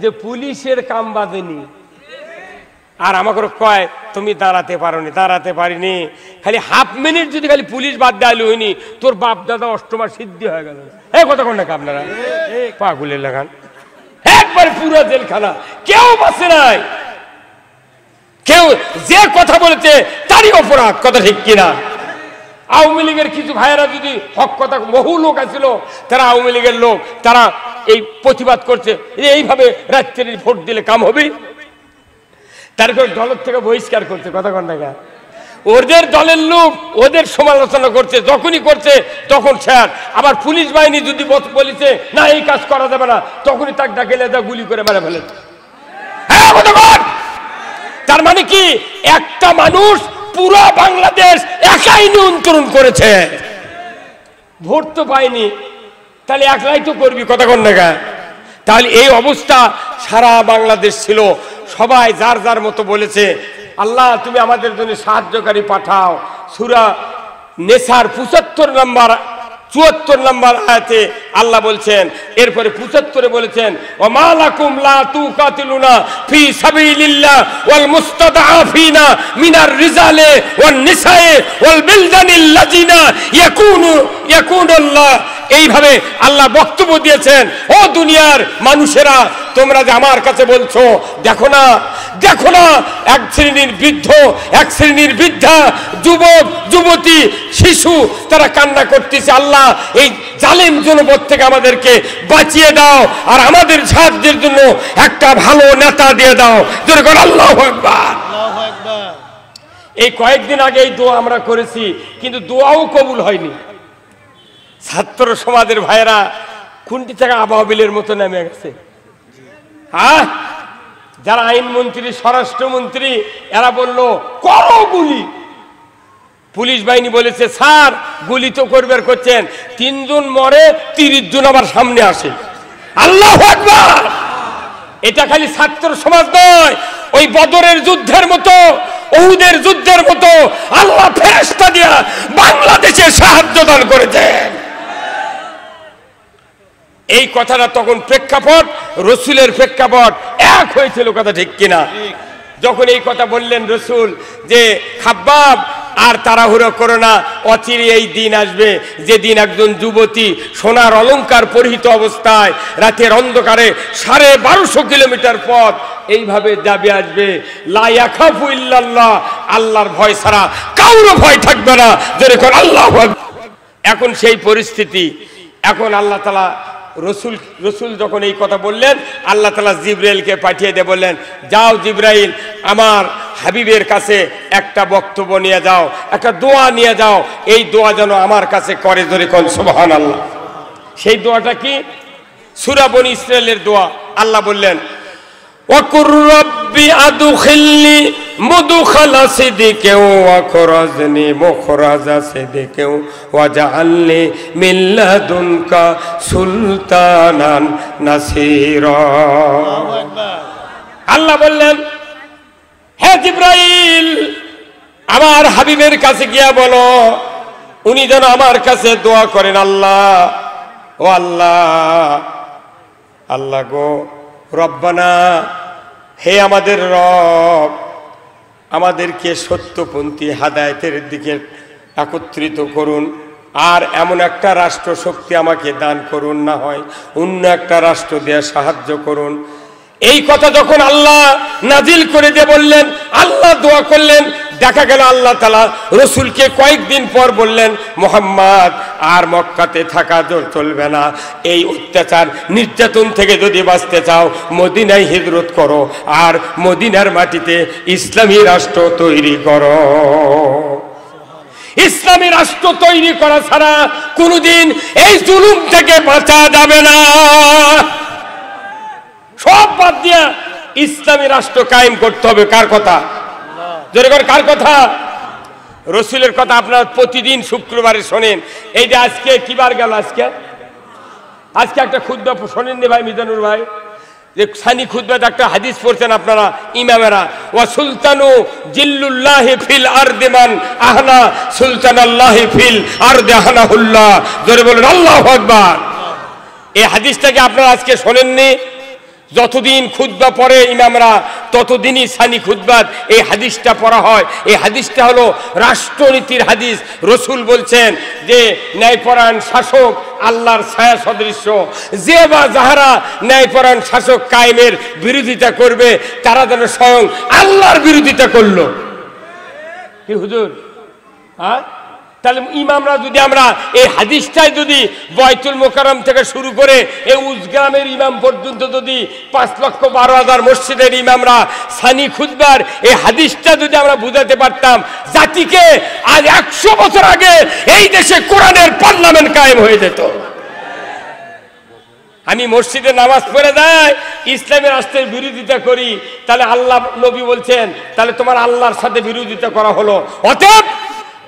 যে পুলিশের কাম বাজেনি, আর আমাকে কয় তুমি দাঁড়াতে পারোনি, দাঁড়াতে পারিনি, খালি হাফ মিনিট যদি খালি পুলিশ বাদ দেওয়া হয়নি, তোর বাপ দাদা অষ্টমার সিদ্ধি হয়ে গেল। এই কথা কোন নাকি আপনারা? পাগুলের লাগান, একবার পুরো জেলখানা, কেউ বাঁচে নাই, কেউ যে কথা বলেছে তারই অপরাধ, কথা ঠিক কিনা? আওয়ামী লীগের কিছু ভাইয়েরা যদি হক কথা, বহু লোক আছিল তারা আওয়ামী লীগের লোক, তারা এই প্রতিবাদ করছে, এইভাবে রাত্রে ভোট দিলে কাম হবে, তারপর দলের থেকে বহিষ্কার করছে, কথা কন না? ওদের দলের লোক ওদের সমালোচনা করছে, যখনই করছে তখন স্যার। আবার পুলিশ বাহিনী যদি বলেছে না এই কাজ করা যাবে না, তখনই তাকে ডাকে গুলি করে মেরে ফেলে। হ্যাঁ, কথা কন। তার মানে কি, একটা মানুষ পুরো বাংলাদেশ একাই নিয়ন্ত্রণ করেছে, ভোট তো পায়নি, তাহলে একলাই তো করবি, কথা কন না? তাহলে এই অবস্থা সারা বাংলাদেশ ছিল, সবাই যার যার মতো বলেছে আল্লাহ তুমি আমাদের জন্য সাহায্যকারী পাঠাও। সূরা নেসার 75 নম্বর 74 নম্বর আয়াতে আল্লাহ বলছেন, এরপরে 75-এ বলেছেন ওয়া লাকুম লা তুকাতিলুনা ফি সাবিলিল্লাহ ওয়াল মুস্তাদআফিনা মিনার রিজালি ওয়ান নিসাই ওয়াল বিলদানিল লাযিনা ইয়াকুনুল্লাহ। এইভাবে আল্লাহ বক্তব্য দিয়েছেন, ও দুনিয়ার মানুষেরা, তোমরা যে আমার কাছে বলছো, দেখো না দেখো না, এক শ্রেণীর বৃদ্ধ, এক শ্রেণীর বৃদ্ধা, যুবক যুবতী, শিশু, তারা কান্না করতেছে, আল্লাহ এই জালেম জনপদ থেকে আমাদেরকে বাঁচিয়ে দাও, আর আমাদের সাহায্যের জন্য একটা ভালো নেতা দিয়ে দাও। যেরকম আল্লাহু আকবার। এই কয়েকদিন আগে এই দোয়া আমরা করেছি, কিন্তু দোয়াও কবুল হয়নি। ছাত্র সমাজের ভাইয়েরা খুন্তি থেকে আবাবিলের মতো নেমে গেছে। হ্যাঁ, যারা আইনমন্ত্রী, স্বরাষ্ট্রমন্ত্রী, এরা বলল করো গুলি। পুলিশ বাহিনী বলেছে স্যার গুলি তো করবে, করছেন 3 জন মরে, 30 জন আবার সামনে আসে। আল্লাহু আকবার। এটা খালি ছাত্র সমাজ নয়, ওই বদরের যুদ্ধের মতো, উহুদের যুদ্ধের মতো আল্লাহ ফেরেশতা দিয়া বাংলাদেশে সাহায্য দান করেছেন। এই কথাটা তখন প্রেক্ষাপট, রসুলের প্রেক্ষাপট এক হয়েছিল, কথা ঠিক কিনা? যখন এই কথা বললেন রসুল যে খাব্বাব আর তাড়াহুড়ো করো না, অচিরে এই দিন আসবে যেদিন একজন যুবতী সোনার অলংকার পরিহিত অবস্থায় রাতের অন্ধকারে 1250 কিলোমিটার পথ এইভাবে যাবে, আসবে, লা ইয়াখাফু ইল্লাল্লাহ, আল্লাহর ভয় ছাড়া কারো ভয় থাকবে না। যেরকম আল্লাহু আকবার। এখন সেই পরিস্থিতি, এখন আল্লাহ তাআলা রসুল যখন এই কথা বললেন, আল্লাহ তাআলা জিবরাইলকে পাঠিয়ে দিয়ে বললেন, যাও জিবরাইল, আমার হাবিবের কাছে একটা বক্তব্য নিয়ে যাও, একটা দোয়া নিয়ে যাও, এই দোয়া যেন আমার কাছে করে, ধরে কোন সুবহানাল্লাহ। সেই দোয়াটা কি? সূরা বনী ইসরাইলের দোয়া। আল্লাহ বললেন, ওয়াকুর রব্বি আদখিলনি মুদখালা সিদকিন ওয়া খরাজনি মুখরাজা সিদকিন ওয়াজআলনি মিন লাদুনকা সুলতানান নাসীরা। আল্লাহ বললেন, হে জিবরাইল, আমার হাবিবের কাছে গিয়া বলো উনি যেন আমার কাছে দোয়া করেন, আল্লাহ, ও আল্লাহ, আল্লাহ গো রব্বানা, হে আমাদের রব, আমাদেরকে সত্যপন্থী হাদায়াতের দিকে একত্রিত করুন, আর এমন একটা রাষ্ট্র শক্তি আমাকে দান করুন, না হয় অন্য একটা রাষ্ট্র দিয়ে সাহায্য করুন। এই কথা যখন আল্লাহ নাজিল করে দিয়ে বললেন, আল্লাহ দোয়া করলেন, দেখা গেল আল্লাহ তাআলা রসুলকে কয়েকদিন পর বললেন, মুহাম্মদ আর মক্কাতে থাকা চলবে না, এই অত্যাচার নির্যাতন থেকে যদি বাঁচতে চাও মদিনায় হিজরত করো, আর মদিনার মাটিতে ইসলামী রাষ্ট্র তৈরি করো। ইসলামী রাষ্ট্র তৈরি করা ছাড়া কোনোদিন এই জুলুম থেকে বাঁচা যাবে না। সব বাদ দিয়া ইসলামী রাষ্ট্র কায়েম করতে হবে। কার কথা? কার কথা? রসুলের কথা। আপনারা প্রতিদিন শুক্রবারে শোনেন। এই যে আজকে কি বার গেল? আজকে একটা খুতবা শোনেননি ভাই মিজানুর ভাই? যে সানি খুতবাতে একটা হাদিস পড়ছেন আপনারা ইমামেরা, ওয়া সুলতানু জিল্লুল্লাহি ফিল আরদি মান আহনা সুলতানাল্লাহি ফিল আরদি আহনাহুল্লাহ। জোরে বলুন আল্লাহু আকবার। এই হাদিসটাকে আপনারা আজকে শোনেননি? যতদিন খুতবা পড়ে ইমামরা ততদিনই সানি খুতবাত এই হাদিসটা পড়া হয়। এই হাদিসটা হলো রাষ্ট্রনীতির হাদিস। রসুল বলছেন যে ন্যায়পরায়ণ শাসক আল্লাহর ছায়া সদৃশ্য, যে বা যাহারা ন্যায়পরায়ণ শাসক কায়েমের বিরোধিতা করবে তারা যেন স্বয়ং আল্লাহর বিরোধিতা করলো। কি হুজুর? হ্যাঁ, তাহলে ইমামরা যদি আমরা এই হাদিসটাই যদি বয়তুল মোকাররম থেকে শুরু করে এই উজগ্রামের ইমাম পর্যন্ত যদি 5,12,000 মসজিদের ইমামরা সানি খুতবার এই হাদিসটা যদি আমরা বুঝাতে পারতাম জাতিকে, আজ 100 বছর আগে এই দেশে কোরআনের পার্লামেন্ট কায়েম হয়ে যেত। আমি মসজিদে নামাজ পড়ে যাই, ইসলামী রাষ্ট্রের বিরোধিতা করি, তাহলে আল্লাহ নবী বলছেন তাহলে তোমার আল্লাহর সাথে বিরোধিতা করা হলো। অতএব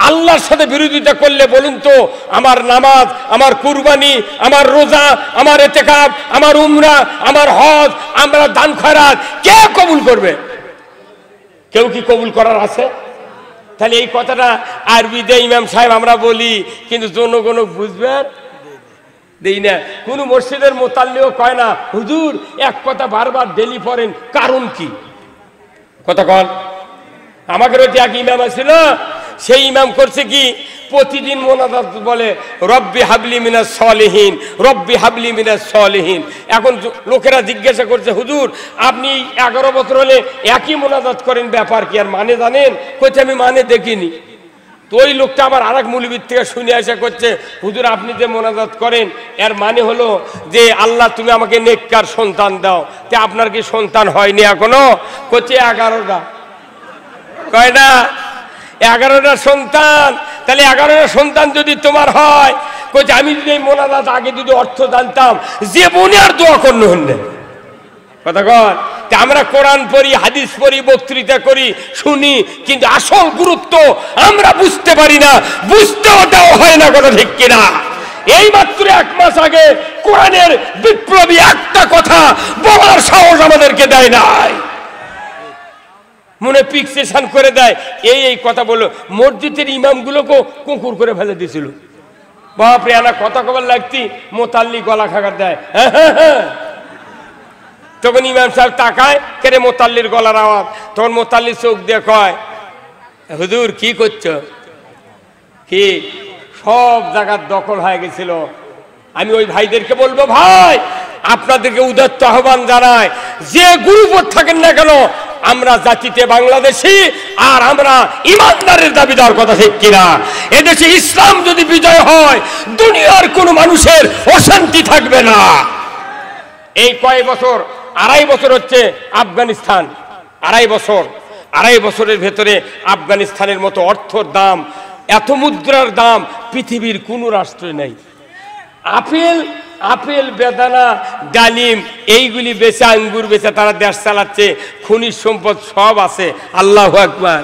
আল্লাহর সাথে বিরোধিতা করলে বলুন তো আমার নামাজ, আমার কুরবানি, আমার রোজা, আমার ইতিকাফ, আমার উমরা, আমার হজ, আমরা দান খয়রাত কে কবুল করবে? কেউ কি কবুল করার আছে? তাহলে এই কথাটা আরবিতে ইমাম সাহেব আমরা বলি, কিন্তু জনগণ বুঝবে দেই না। কোন মসজিদের মোতাল্লিও কয় না হুজুর এক কথা বারবার ডেলি পড়েন, কারণ কি? কথা কন। আমাদের ওই এক ইমাম আছিল, সেই ইমাম করছে কি প্রতিদিন মোনাজাত বলে রব্বি হাবলি মিনাস সলিহিন, রব্বি হাবলি মিনাস সলিহিন। এখন লোকেরা জিজ্ঞাসা করছে হুজুর আপনি 11 বছর হলে একই মোনাজাত করেন, ব্যাপার কি? আর মানে জানেন? কইতে আমি মানে দেখিনি। তো ওই লোকটা আবার আরেক মৌলবীর থেকে শুনে আসা করছে হুজুর আপনি যে মোনাজাত করেন এর মানে হলো যে আল্লাহ তুমি আমাকে নেককার সন্তান দাও। তে আপনার কি সন্তান হয়নি এখনো? করছে 11টা। কয়টা? 11টা সন্তান। তাহলে 11টা সন্তান যদি তোমার হয়, কইছে আমি যদি এই মোনাজাত আগে যদি অর্থ জানতাম যে মনে আর দোয়া করল হলেন। কথা কন। আমরা কোরআন পড়ি, হাদিস পড়ি, বক্তৃতা করি, শুনি, কিন্তু আসল গুরুত্ব আমরা বুঝতে পারি না, বুঝতে ওটাও হয় না। কথা ঠিক কিনা? এই মাত্র 1 মাস আগে কোরআনের বিপ্লবী একটা কথা বলার সাহস আমাদেরকে দেয় নাই, মনে ফিক্সেশন করে দেয়। এই কথা বললো, মসজিদের ইমামগুলোকেও কুকুর করে ফেলে দিয়েছিল। বাপরে আনা কথা কবার লাগতি মোতাল্লি গলা খাগার দেয়। তখন ইমাম সাহেব তাকায়, কেরে মোতাল্লির গলার আওয়াজ। তখন মোতাল্লি চোখ দিয়ে কয় হুজুর কি করছো? কি সব জায়গার দখল হয়ে গেছিল। আমি ওই ভাইদেরকে বলবো ভাই আপনাদেরকে উদাত্ত আহ্বান জানায়, যে গ্রুপে থাকেন না কেন আমরা জাতিতে বাংলাদেশি, আর আমরা ইমানদারের দাবিদার। কথা ঠিক কিনা? এদেশে ইসলাম যদি বিজয় হয় দুনিয়ার কোনো মানুষের অশান্তি থাকবে না। এই কয় বছর, 2.5 বছর হচ্ছে আফগানিস্তান, 2.5 বছর। 2.5 বছরের ভেতরে আফগানিস্তানের মতো অর্থর দাম, এত মুদ্রার দাম পৃথিবীর কোনো রাষ্ট্রে নেই। আপেল বেদানা ডালিম এইগুলি বেচে, আঙ্গুর বেচে তারা দেশ চালাচ্ছে, খনিজ সম্পদ সব আছে। আল্লাহু আকবার।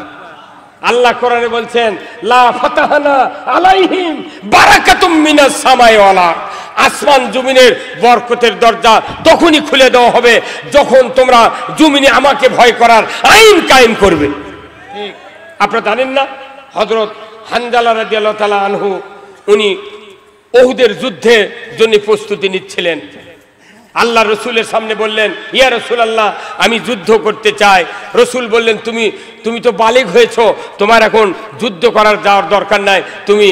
আল্লাহ কোরআনে বলছেন, লা ফাতাহনা আলাইহিম বারাকাতুম মিনাস সামাই ওয়াল আরদ, আসমান জমিনের বরকতের দরজা তখনই খুলে দেওয়া হবে যখন তোমরা জমিনে আমাকে ভয় করার আইন কায়েম করবে। আপনারা জানেন না, হযরত হানজালা রাদিয়াল্লাহু তাআলা আনহু উনি উহুদের যুদ্ধের জন্য প্রস্তুতি নিচ্ছিলেন। আল্লাহ রসুলের সামনে বললেন, ইয়া রাসূলুল্লাহ, আমি যুদ্ধ করতে চাই। রসুল বললেন, তুমি তো বালিগ হয়েছো, তোমার এখন যুদ্ধ করার যাওয়ার দরকার নাই, তুমি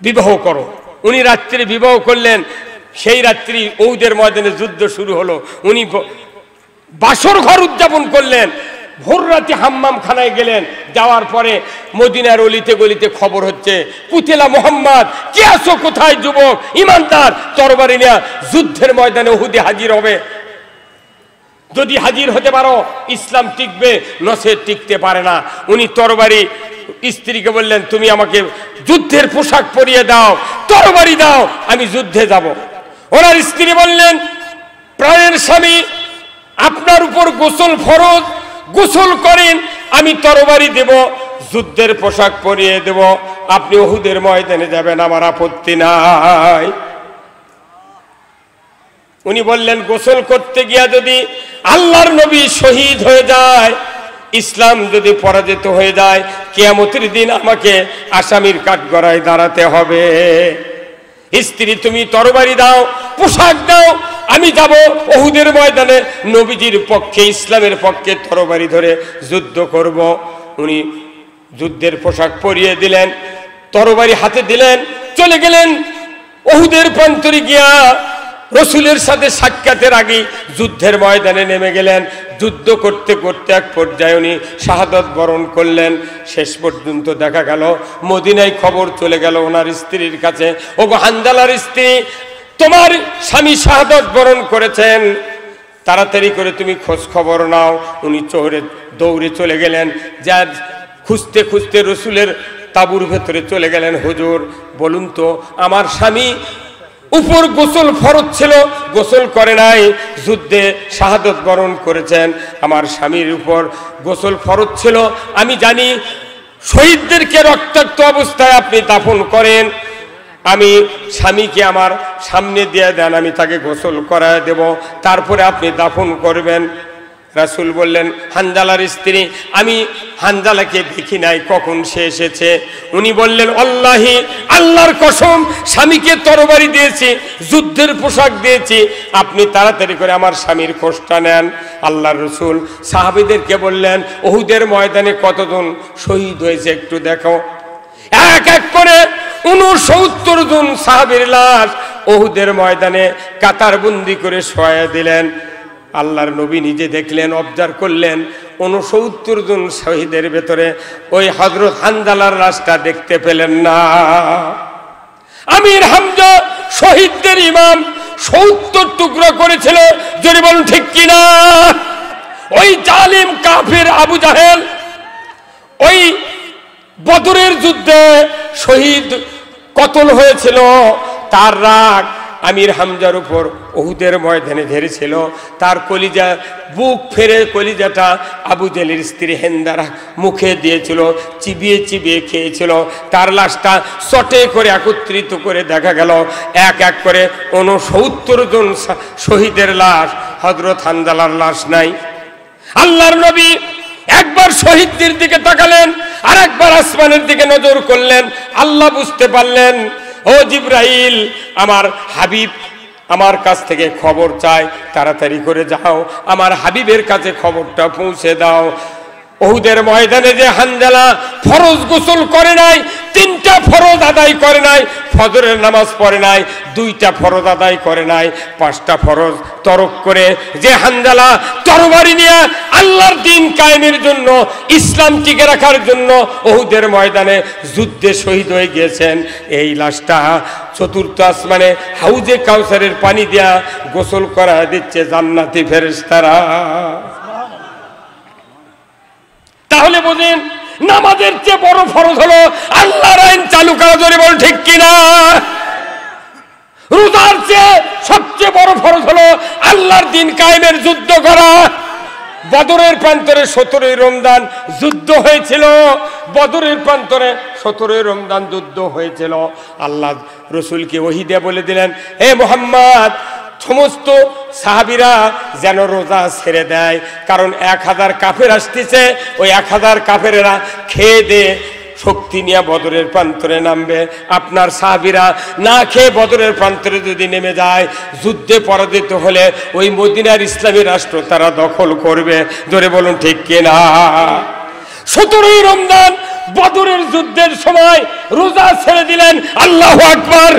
বিবাহ করো। উনি রাত্রে বিবাহ করলেন। সেই রাত্রি উহুদের ময়দানে যুদ্ধ শুরু হলো। উনি বাসর ঘর উদযাপন করলেন। ভোর রাতে হাম্মাম খানায় গেলেন। যাওয়ার পরে মদিনার অলিতে গলিতে খবর হচ্ছে, কুতিলা মুহাম্মদ, কে আছো, কোথায় যুবক ইমানদার, তরবারি নিয়ে যুদ্ধের ময়দানে উহুদে হাজির হবে। যদি হাজির হতে পারো ইসলাম টিকবে, নসে টিকতে পারে না। উনি তরবারি, স্ত্রীকে বললেন, তুমি আমাকে যুদ্ধের পোশাক পরিয়ে দাও, তরবারি দাও, আমি যুদ্ধে যাব। ওনার স্ত্রী বললেন, প্রাণের স্বামী, আপনার উপর গোসল ফরজ, গোসল করেন, আমি তরবারি দেব, যুদ্ধের পোশাক পরিয়ে দেব, আপনি উহুদের ময়দানে যাবেন, আমার আপত্তি নাই। উনি বললেন, গোসল করতে গিয়া যদি আল্লাহর নবী শহীদ হয়ে যায়, ইসলাম যদি পরাজিত হয়ে যায়, কিয়ামতের দিন আমাকে আসামির কাঠগড়ায় দাঁড়াতে হবে। স্ত্রী, তুমি তরবারি দাও, পোশাক দাও, আমি যাব উহুদের ময়দানে নবীজির পক্ষে, ইসলামের পক্ষে তরবারি ধরে যুদ্ধ করব। উনি যুদ্ধের পোশাক পরিয়ে দিলেন, তরবারি হাতে দিলেন, চলে গেলেন উহুদের প্রান্তরে গিয়া রসুলের সাথে সাক্ষাতের আগে যুদ্ধের ময়দানে নেমে গেলেন। যুদ্ধ করতে করতে এক পর্যায়ে উনি শাহাদত বরণ করলেন। শেষ পর্যন্ত দেখা গেল মদিনায় খবর চলে গেল ওনার স্ত্রীর কাছে, ওগো হানজালার স্ত্রী, তোমার স্বামী শাহাদত বরণ করেছেন, তাড়াতাড়ি করে তুমি খোঁজ খবর নাও। উনি দৌড়ে চলে গেলেন। যা খুঁজতে খুঁজতে রসুলের তাঁবুর ভেতরে চলে গেলেন। হুজুর, বলুন তো, আমার স্বামী উপর গোসল ফরজ ছিল, গোসল করে নাই, যুদ্ধে শাহাদত বরণ করেছেন। আমার স্বামীর উপর গোসল ফরজ ছিল, আমি জানি শহীদদেরকে রক্তাক্ত অবস্থায় আপনি দাফন করেন, আমি স্বামীকে আমার সামনে দিয়ে দেন, আমি তাকে গোসল করায় দেব, তারপরে আপনি দাফন করবেন। রাসূল বললেন, হানজালার স্ত্রী, আমি হানজালাকে দেখি নাই, কখন সে এসেছে? উনি বললেন, আল্লাহি, আল্লাহর কসম, স্বামীকে তরবারি দিয়েছি, যুদ্ধের পোশাক দিয়েছি, আপনি তাড়াতাড়ি করে আমার স্বামীর খোঁজটা নেন। আল্লাহর রাসূল সাহাবীদেরকে বললেন, উহুদের ময়দানে কতজন শহীদ হয়েছে একটু দেখো। এক এক করে 69 জন সাহাবীর লাশ উহুদের ময়দানে কাতারবন্দি করে শোয়া দিলেন। আল্লাহর নবী নিজে দেখলেন, অবজার্ভ করলেন, 69 জন শহীদের ভেতরে ওই হযরত হানজালার লাশটা দেখতে পেলেন না। আমির হামজা শহীদদের ইমাম 70 টুকরো করেছিল, যদি বলুন ঠিক কিনা? ওই জালিম কাফির আবু জাহেল ওই বদরের যুদ্ধে শহীদ কতল হয়েছিল, তার রাগ আমির হামজার উপর উহুদের ময়দানে ধরেছিল। তার কলিজা, বুক ফেরে কলিজাটা আবু জেলের স্ত্রী হেন্দারা মুখে দিয়েছিল, চিবিয়ে চিবিয়ে খেয়েছিল। তার লাশটা চটে করে একত্রিত করে দেখা গেল এক এক করে 69 জন শহীদের লাশ, হযরত হানজালার লাশ নাই। আল্লাহর নবী একবার শহীদদের দিকে তাকালেন, আর একবার আসমানের দিকে নজর করলেন। আল্লাহ বুঝতে পারলেন, ও জিবরাইল, আমার হাবিব আমার কাছ থেকে খবর চায়, তাড়াতাড়ি করে যাও, আমার হাবিবের কাছে খবরটা পৌঁছে দাও। উহুদের ময়দানে যে হানজালা ফরজ গোসল করে নাই, 3টা ফরজ আদায় করে নাই, ফজরের নামাজ পড়ে নাই, 2টা ফরজ আদায় করে নাই, 5টা ফরজ তরক করে যে হানজালা তরবারি নিয়ে আল্লাহর দ্বীন কায়েমের জন্য, ইসলাম টিকে রাখার জন্য উহুদের ময়দানে যুদ্ধে শহীদ হয়ে গিয়েছেন, এই লাশটা 4th আসমানে হাউজে কাউসারের পানি দিয়া গোসল করা দিচ্ছে জান্নাতি ফেরেশতারা। তাহলে বোঝেন নামাজের চেয়ে বড় ফরজ হলো আল্লাহর আইন চালু করা। জোরে বল ঠিক কিনা? রোজার চেয়ে সবচেয়ে বড় ফরজ হলো আল্লাহর দ্বীন কায়েমের যুদ্ধ করা। বদরের প্রান্তরে 17ই রমজান যুদ্ধ হয়েছিল। বদরের প্রান্তরে 17ই রমজান যুদ্ধ হয়েছিল। আল্লাহ রসুলকে ওহী দিয়ে বলে দিলেন, হে মুহাম্মদ, সমস্ত সাহাবীরা যেন রোজা ছেড়ে দেয়, কারণ 1000 কাফের আসতেছে। ওই 1000 কাফেরেরা খেয়ে দে শক্তি নিয়ে বদরের প্রান্তরে নামবে। আপনার সাহাবীরা না খেয়ে বদরের প্রান্তরে যদি নেমে যায়, যুদ্ধে পরাজিত হলে ওই মদিনার ইসলামী রাষ্ট্র তারা দখল করবে। জোরে বলুন ঠিক কিনা? 17ই রমজান বদরের যুদ্ধের সময় রোজা ছেড়ে দিলেন। আল্লাহু আকবার।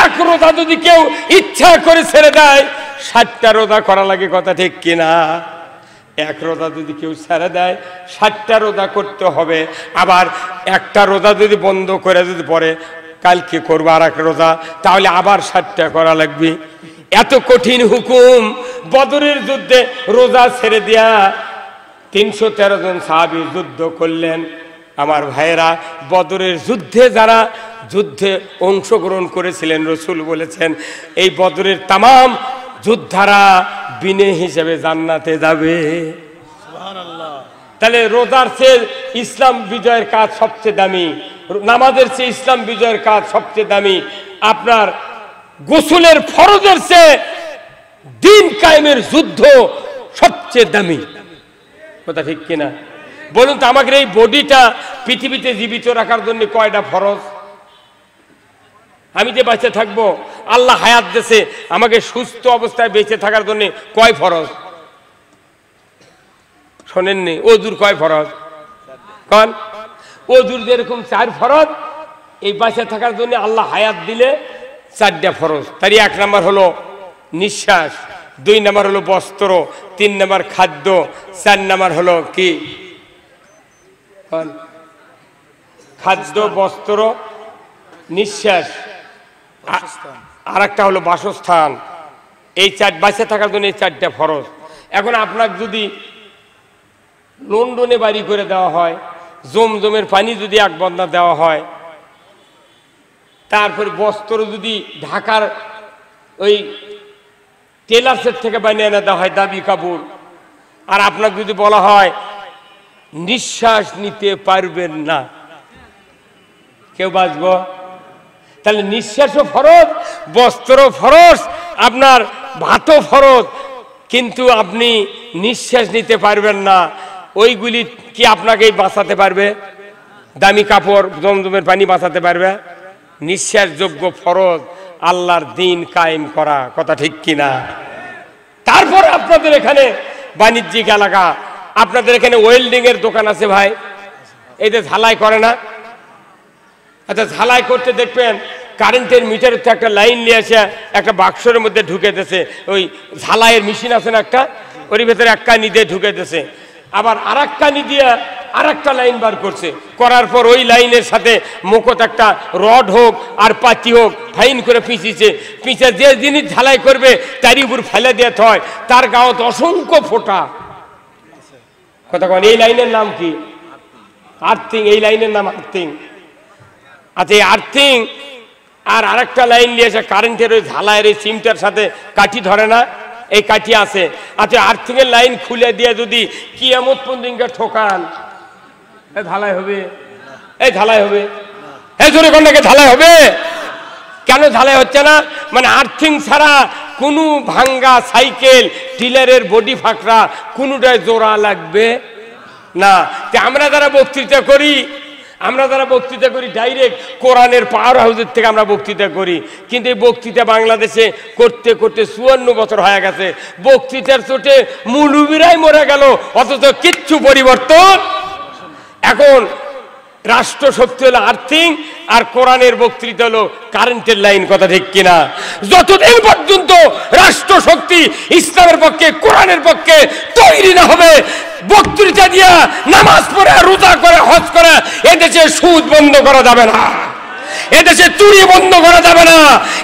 এক রোজা যদি কেউ ইচ্ছা করে ছেড়ে দেয়, 60টা রোজা করা লাগে। কথা ঠিক কিনা? এক রোজা যদি কেউ ছেড়ে দেয়, 60টা রোজা করতে হবে। আবার একটা রোজা যদি বন্ধ করে যদি পরে কালকে করবো আর এক রোজা, তাহলে আবার 60টা করা লাগবে। এত কঠিন হুকুম। বদরের যুদ্ধে রোজা ছেড়ে দিয়া 313 জন সাহাবী যুদ্ধ করলেন। আমার ভাইয়েরা, বদরের যুদ্ধে যারা যুদ্ধে অংশগ্রহণ করেছিলেন, রসুল বলেছেন এই বদরের তামাম যোদ্ধারা বিনে হিসেবে জান্নাতে যাবে। সুবহানাল্লাহ। তাহলে রোজার চেয়ে ইসলাম বিজয়ের কাজ সবচেয়ে দামি, নামাজের চেয়ে ইসলাম বিজয়ের কাজ সবচেয়ে দামি, আপনার গোসলের ফরজের চেয়ে দ্বীন কায়েমের যুদ্ধ সবচেয়ে দামি। কথা ঠিক কিনা? বলুন তো, আমাদের এই বডিটা পৃথিবীতে জীবিত রাখার জন্য কয়টা ফরজ? আমি যে বেঁচে থাকবো, আল্লাহ হায়াত দিয়েছে, আমাকে সুস্থ অবস্থায় বেঁচে থাকার জন্য কয় ফরজ? শোনেননি? ওযুর কয় ফরজ? কোন ওযুর যেরকম 4 ফরজ, এই বেঁচে থাকার জন্য আল্লাহ হায়াত দিলে 4টা ফরজ। তারই 1 নাম্বার হলো নিঃশ্বাস, 2 নাম্বার হলো বস্ত্র, 3 নাম্বার খাদ্য, 4 নাম্বার হলো কি? খাদ্য, বস্ত্র, নিঃশ্বাস, আর একটা হলো বাসস্থান। এই 4 বেঁচে থাকার জন্য এই 4টা ফরজ। এখন আপনাকে যদি লন্ডনে বাড়ি করে দেওয়া হয়, জমজমের পানি যদি 1 বন্যা দেওয়া হয়, তারপর বস্ত্র যদি ঢাকার ওই টেলার্সের থেকে বানিয়ে এনে দেওয়া হয় দামি কাপড়, আর আপনাকে যদি বলা হয় নিঃশ্বাস নিতে পারবেন না, কেউ বাঁচব? তাহলে নিঃশ্বাসও ফরজ, বস্ত্র ফরজ, আপনার ভাতও ফরজ, কিন্তু আপনি নিঃশ্বাস নিতে পারবেন না। ওইগুলি কি আপনাকে বাঁচাতে পারবে? দামি কাপড়, জমজমের পানি বাঁচাতে পারবে? নিঃশ্বাসযোগ্য ফরজ আল্লাহর দ্বীন কায়েম করা। কথা ঠিক কিনা? তারপরে আপনাদের এখানে বাণিজ্যিক এলাকা, আপনাদের এখানে ওয়েল্ডিং এর দোকান আছে ভাই, এই যে ঝালাই করে না? আচ্ছা, ঝালাই করতে দেখবেন কারেন্টের মিটারের তো একটা লাইন নিয়ে এসে একটা বাক্সের মধ্যে ঢুকে দিয়েছে। ওই ঝালাইয়ের মেশিন আছে না একটা, ওর ভেতরে 1 কানি দিয়ে ঢুকে দিয়েছে, আবার আর 1 কানি দিয়ে আর একটা লাইন বার করছে। করার পর ওই লাইনের সাথে মুখত একটা রড হোক আর পাতি হোক ফাইন করে পিছিয়েছে। পিছিয়ে যে জিনিস ঝালাই করবে তারই উপর ফেলে দিয়ে হয়, তার গাঁত অসংখ্য ফোঁটা। কথা কন, এই লাইনের নাম কি? আর্থিং। এই লাইনের নাম আর্থিং। আচ্ছা, এই আর্থিং আর আরেকটা লাইন নিয়ে এসে কারেন্টের ওই ঝালাইয়ের এই সিমটার সাথে কাঠি ধরে না, এই কাঠি আছে। আচ্ছা, আর্থিং এর লাইন খুলে দিয়ে যদি কিয়ামত পর্যন্ত ঠোকান, ঝালাই হবে? এই ঝালাই হবে? এই জোরে কোনটাকে ঝালাই হবে? কেন ঝালাই হচ্ছে না? মানে আর্থিং ছাড়া কোনো ভাঙ্গা সাইকেল, টিলারের বডি ফাঁকরা কোনোটায় জোড়া লাগবে না। আমরা যারা বক্তৃতা করি ডাইরেক্ট কোরআনের পাওয়ার হাউসের থেকে আমরা বক্তৃতা করি, কিন্তু এই বক্তৃতা বাংলাদেশে করতে করতে 54 বছর হয়ে গেছে। বক্তৃতার চোটে মৌলবীরাই মরে গেল, অথচ কিচ্ছু পরিবর্তন। এখন রাষ্ট্র শক্তি হলো আর্থিং, আর কোরআনের বক্তৃতা হলো কারেন্টের লাইন। কথা ঠিক কিনা? যতদিন পর্যন্ত রাষ্ট্র শক্তি ইসলামের পক্ষে, কোরআনের পক্ষে তৈরি না হবে, বক্তৃতা দিয়া, নামাজ পড়ে, রোজা করে, হজ করে এদেশে সুদ বন্ধ করা যাবে না, এদেশে চুরি বন্ধ করা যাবে না,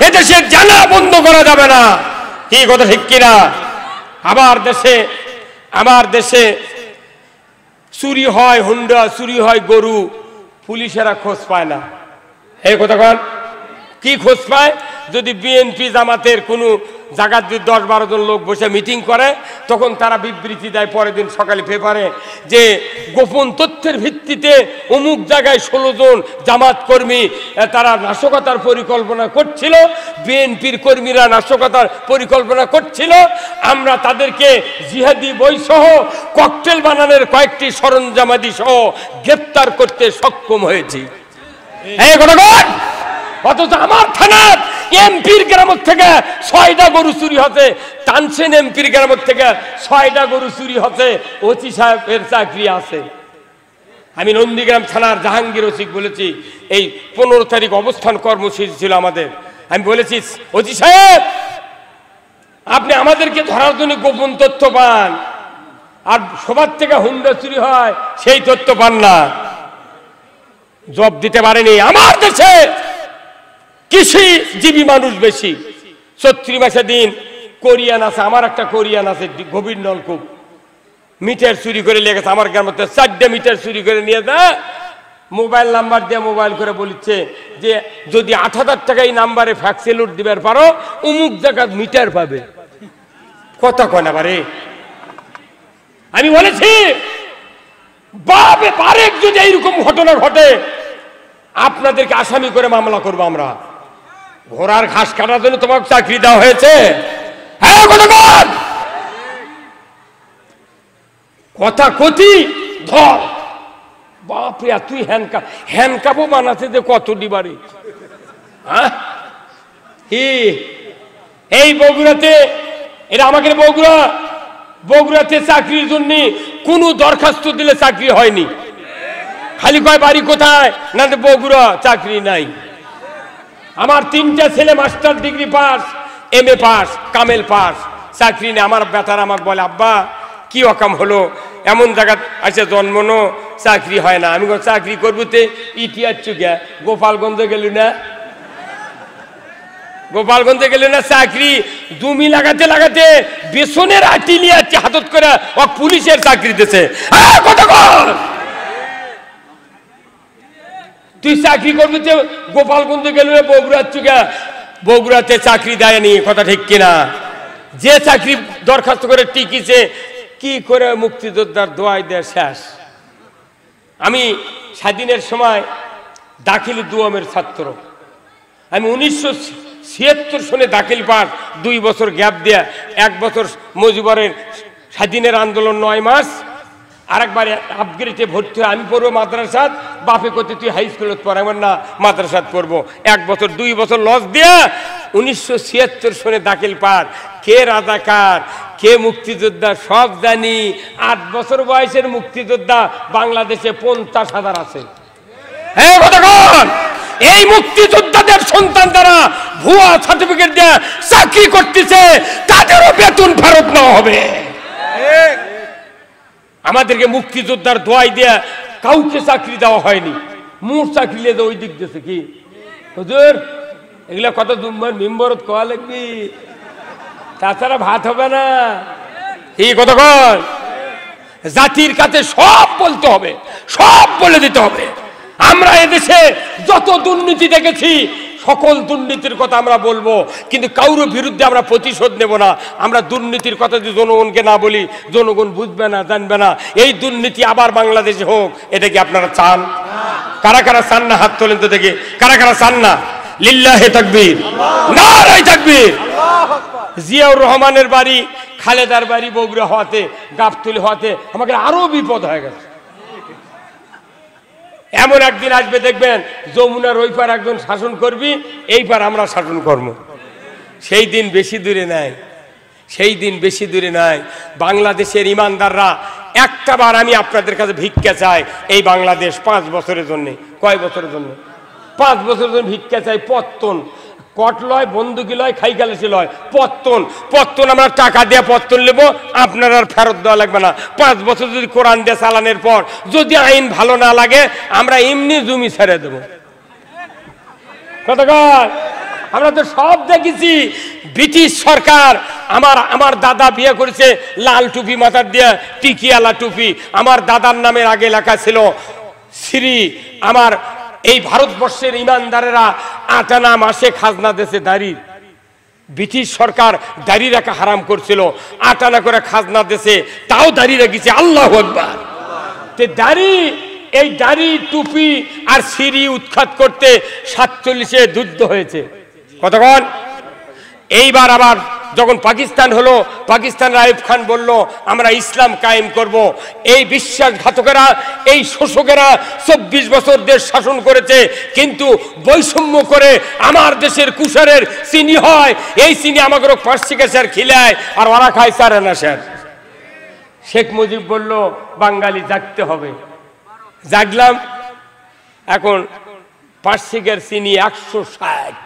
এদেশে জানা বন্ধ করা যাবে না। কি কথা ঠিক কিনা? আমার দেশে চুরি হয় হুন্ডা, চুরি হয় গরু, পুলিশেরা খোঁজ পায় না। এই কথা কন, কি খোঁজ পায়? যদি বিএনপি জামাতের কোনো জায়গার যদি 10-12 জন লোক বসে মিটিং করে, তখন তারা বিবৃতি দেয় পরের দিন সকালে পেপারে যে গোপন তথ্যের ভিত্তিতে অমুক জায়গায় 16 জন জামাত কর্মী তারা নাশকতার পরিকল্পনা করছিল, বিএনপির কর্মীরা নাশকতার পরিকল্পনা করছিল, আমরা তাদেরকে জিহাদি বই সহ ককটেল বানানোর কয়েকটি সরঞ্জামাদি সহ গ্রেপ্তার করতে সক্ষম হয়েছি। এই কথা বল। অথচ আমার থানার এমপির গ্রাম থেকে 6টা গরু চুরি হচ্ছে, তানসেন এমপির গ্রাম থেকে 6টা গরু চুরি হচ্ছে, ওসি সাহেবের চাকরি আছে। আমি নন্দীগ্রাম থানার জাহাঙ্গীর ওসিক বলেছি, এই 15 তারিখ অবস্থান কর্মসূচি ছিল আমাদের, আমি বলেছি ওসি সাহেব আপনি আমাদেরকে ধরার জন্য গোপন তথ্য পান, আর সবার থেকে হুন্ডা চুরি হয় সেই তথ্য পান না, জবাব দিতে পারেনি। আমার দেশে কৃষিজীবী মানুষ বেশি। 34 মাসে দিন কোরিয়ান আছে, আমার একটা কোরিয়ান আছে, গভীর নলকূপ, মিটার চুরি করে নিয়ে গেছে আমার গ্রামের 4টে মিটার চুরি করে নিয়ে যায়, মোবাইল নাম্বার দিয়ে মোবাইল করে বলছে যে যদি 8,000 টাকা এই নাম্বারে ফ্যাক্সিলুট দিবার পারো অমুক জায়গায় মিটার পাবে। কথা কয় না পারে। আমি বলেছি বাপে পারেক যদি এইরকম ঘটনা ঘটে আপনাদেরকে আসামি করে মামলা করবো আমরা। ঘোড়ার ঘাস কাটার জন্য তোমাকে চাকরি দেওয়া হয়েছে? হ্যাঁ কথা কতি ধর বাপরে, তুই হ্যান্ডকাপও বানাতে যে কত ডিবারে। হ্যাঁ এই বগুড়াতে, এটা আমাকে বগুড়াতে চাকরির জন্য কোনো দরখাস্ত দিলে চাকরি হয়নি, খালি কয় বাড়ি কোথায় না, বগুড়া, চাকরি নাই। আমার 3টা ছেলে master degree pass, MA pass, কামেল পাস, চাকরি নেই। আমার বেটার আমাকে বলে আব্বা কি অকাম হলো, এমন জায়গা আছে জন্মনো, চাকরি হয় না। আমি চাকরি করবো তে ইতিহাস চুকিয়া গোপালগঞ্জে গেলি না, গোপালগঞ্জে গেলে না চাকরি জমি লাগাতে লাগাতে বেসনের আটি নিয়ে যাচ্ছে হাতত করে, ও পুলিশের চাকরি দিতেছে। তুই চাকরি করবি তো গোপালগঞ্জে গেলে বগুড়ার চুকা, বগুড়াতে চাকরি দেয়নি, কথা ঠিক কিনা? যে চাকরি দরখাস্ত করে টিকিছে কি করে মুক্তিযোদ্ধার দোয়াই দেয় শেষ। আমি স্বাধীনের সময় দাখিল দুয়ামের ছাত্র, আমি 1976 সনে দাখিল পাস, 2 বছর গ্যাপ দেয়া, 1 বছর মুজিবরের স্বাধীনের আন্দোলন 9 মাস, আরেকবার আপগ্রেডে ভর্তি হয়। আমি পড়বো মাদ্রাসাত, বাপে করতে তুই হাই স্কুলত পড়াবেন না, মাদ্রাসাত পড়বো। 1 বছর 2 বছর লস দিয়া 1976 সনে দাখিল পাস। কে রাজাকার কে মুক্তিযোদ্ধা সব জানি। 8 বছর বয়সের মুক্তিযোদ্ধা বাংলাদেশে 50,000 আছে। হ্যাঁ কতক্ষণ এই মুক্তিযোদ্ধাদের সন্তান যারা ভুয়া সার্টিফিকেট দিয়ে চাকরি করতেছে তাদেরও বেতন ফেরত নেওয়া হবে। আমাদেরকে মুক্তিযোদ্ধার দোয়াই দিয়ে কাউকে চাকরি দেওয়া হয়নি। মোট চাকরি নিয়ে ওই দিক দিয়েছে কি হুজুর, এগুলা কত মেম্বরত কোয়া লাগবি, তাছাড়া ভাত হবে না। এই কতক্ষণ জাতির কাছে সব বলতে হবে, সব বলে দিতে হবে। আমরা এদেশে যত দুর্নীতি দেখেছি সকল দুর্নীতির কথা আমরা বলবো, কিন্তু কারোর বিরুদ্ধে আমরা প্রতিশোধ নেব না। আমরা দুর্নীতির কথা যদি জনগণকে না বলি জনগণ বুঝবে না, জানবে না। এই দুর্নীতি আবার বাংলাদেশে হোক, এটা কি আপনারা চান? কারা কারা চান না হাত তোলেন তো দেখি, কারা কারা চান না? লিল্লাহে তাকবীর, নারায়ে তাকবীর। জিয়াউর রহমানের বাড়ি, খালেদার বাড়ি বগুড়া হওয়াতে, গাবতলী হওয়াতে আমাকে আরো বিপদ হয়ে গেছে। এমন একদিন আসবে দেখবেন যমুনার ওই পার একজন শাসন করবি, এই পার আমরা শাসন করব। সেই দিন বেশি দূরে নাই, সেই দিন বেশি দূরে নাই। বাংলাদেশের ইমানদাররা একটা বার আমি আপনাদের কাছে ভিক্ষা চাই, এই বাংলাদেশ 5 বছরের জন্য। কয় বছরের জন্য? 5 বছরের জন্য ভিক্ষা চাই। পত্তন কট লয়, বন্দুকি লয়, খাইকালেছি লয়, পত্তন। পত্তন আমরা টাকা দিয়ে পত্তন নেবো, আপনার আর ফেরত দেওয়া লাগবে না। 5 বছর যদি কোরআন দিয়ে চালানোর পর যদি আইন ভালো না লাগে আমরা এমনি জমি ছেড়ে দেবো। কতক্ষণ আমরা তো সব দেখেছি। ব্রিটিশ সরকার, আমার দাদা বিয়ে করেছে লাল টুপি মাথার দিয়ে, টিকিয়ালা টুপি। আমার দাদার নামের আগে লেখা ছিল শ্রী। আমার এই ভারতবর্ষের ইমানদারেরা 8 আনা মাসে খাজনা দেশে দাঁড়ি। ব্রিটিশ সরকার দাড়ি রাখা হারাম করছিল, 8 আনা করে খাজনা দেশে, তাও দাড়ি রেখেছে। আল্লাহু আকবার। তে দাড়ি, এই দাড়ি টুপি আর সিঁড়ি উৎখাত করতে 47-এ যুদ্ধ হয়েছে। কতক্ষণ? এইবার আবার যখন পাকিস্তান হলো, পাকিস্তান আইয়ুব খান বলল আমরা ইসলাম কায়েম করব। এই বিশ্বাসঘাতকেরা, এই শোষকেরা 24 বছর দেশ শাসন করেছে, কিন্তু বৈষম্য করে আমার দেশের কুষারের চিনি হয়, এই চিনি আমাকে 5 টাকা স্যার খিলায়, আর ওরা খায় 4 আনা স্যার। শেখ মুজিব বলল বাঙালি জাগতে হবে। জাগলাম। এখন 5 টাকার চিনি 160।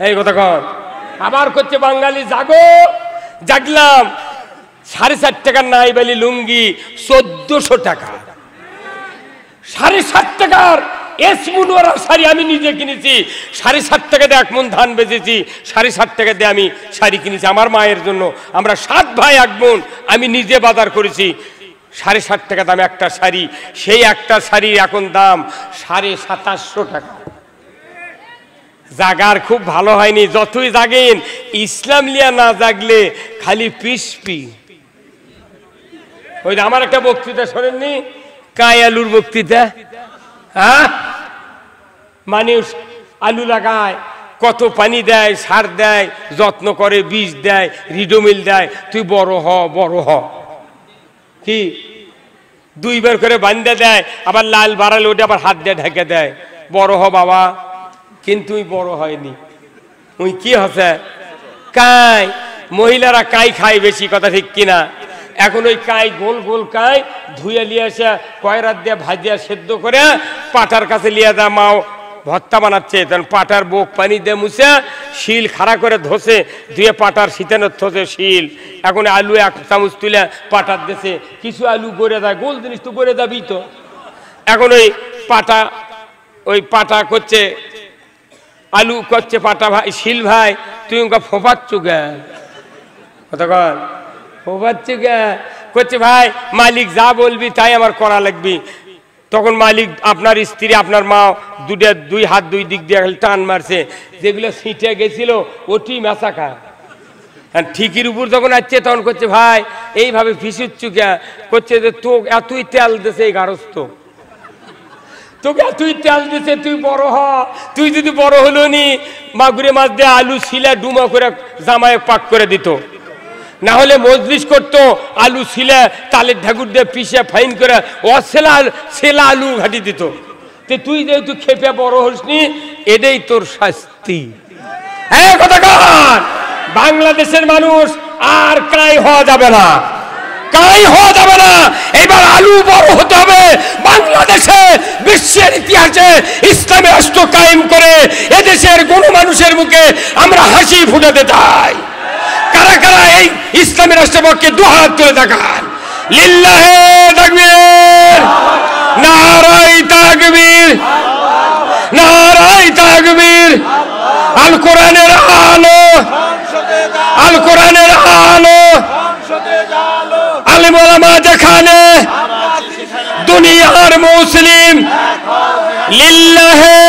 এই কথা কন। আবার করছে বাঙালি জাগো। জাগলাম। 4.5 টাকার নাই বলি লুঙ্গি 1400 টাকা। 7.5 টাকার এসমুনওয়ারা শাড়ি আমি নিজে কিনেছি। 7.5 টাকা দিয়ে 1 মণ ধান বেচেছি। 7.5 টাকা দিয়ে আমি শাড়ি কিনেছি আমার মায়ের জন্য। আমরা 7 ভাই 1 বোন, আমি নিজে বাজার করেছি। 7.5 টাকা দাম একটা শাড়ি। সেই একটা শাড়ির এখন দাম 2750 টাকা। জাগার খুব ভালো হয়নি। যতই জাগেন, ইসলাম লিয়া না জাগলে খালি পিসপি। ওই আমার একটা বক্তৃতা শোনেননি, কাই আলুর বক্তৃতা? হ্যাঁ, মানুষ আলু লাগায়, কত পানি দেয়, সার দেয়, যত্ন করে, বীজ দেয়, রিডোমিল দেয়, তুই বড় হ বড় হ। কি 2 বার করে বান্ধা দেয়, আবার লাল বাড়ালে ওটা আবার হাত দিয়ে ঢেকে দেয়, বড় হ বাবা। কিন্তু বড় হয়নি। ওই কি হচ্ছে? কাই। মহিলারা কাই খায় বেশি, কথা ঠিক কিনা? এখন ওই কাই, গোল গোল কাই ধুয়ে নিয়ে এসে কয়রাত দিয়ে ভাজিয়া সেদ্ধ করে পাটার কাছে লিয়ে যা, মাও ভর্তা বানাচ্ছে। তখন পাটার বুক পানি দিয়ে মুছে শিল খাড়া করে ধসে ধুয়ে পাটার শীতানোর থসে শিল। এখন আলু 1 চামচ তুলে পাটার দেশে, কিছু আলু গড়ে দেয়, গোল জিনিস তো গড়ে যাবি তো। এখন ওই পাটা করছে, আলু করছে পাটা ভাই, শিল ভাই তুই ওকে ফোপাচ্ছ গে? কতক্ষণ ফোপাচ্ছ গে? করছে ভাই মালিক যা বলবি তাই আমার করা লাগবি। তখন মালিক, আপনার স্ত্রী, আপনার মা 2 হাত 2 দিক দিয়ে টান মারছে, যেগুলো ছিটে গেছিল ওটি মেশা খা। ঠিকির উপর যখন আসছে তখন করছে ভাই এইভাবে ফিসুচ্ছ কে? করছে যে তো এতই তেল দিছে এই গারস্থ, তোকে তুই তেল দিছে, তুই বড় হ। তুই যদি বড় হলো নি, মাগুরে মাছ দিয়ে আলু শিলা ডুমা করে জামায় পাক করে দিত, না হলে মজলিস করতো, আলু শিলা তালের ঢাকুর দিয়ে পিষে ফাইন করে সেলা আলু ঘাটি দিত। তুই যেহেতু খেপে বড় হসনি, এটাই তোর শাস্তি। হ্যাঁ কথা কার? বাংলাদেশের মানুষ আর কাই হওয়া যাবে না, কাই হওয়া যাবে না। এবার আলু বড় হতে হবে। বাংলাদেশে বিশ্বের ইতিহাসে ইসলামী রাষ্ট্র কায়েম করে এদেশের গণমানুষের মুখে আমরা হাসি ফুটাতে চাই। কারা কারা এই ইসলামী রাষ্ট্রের পক্ষে 2 হাত তুলে দেখান। লিল্লাহে তাকবীর, নারায়ে তাকবীর, নারায়ে তাকবীর। আল কোরআনের আলো, আল কোরআনের আলো, আলেম ওলামা যেখানে, দুনিয়ার মুসলিম। লিল্লাহে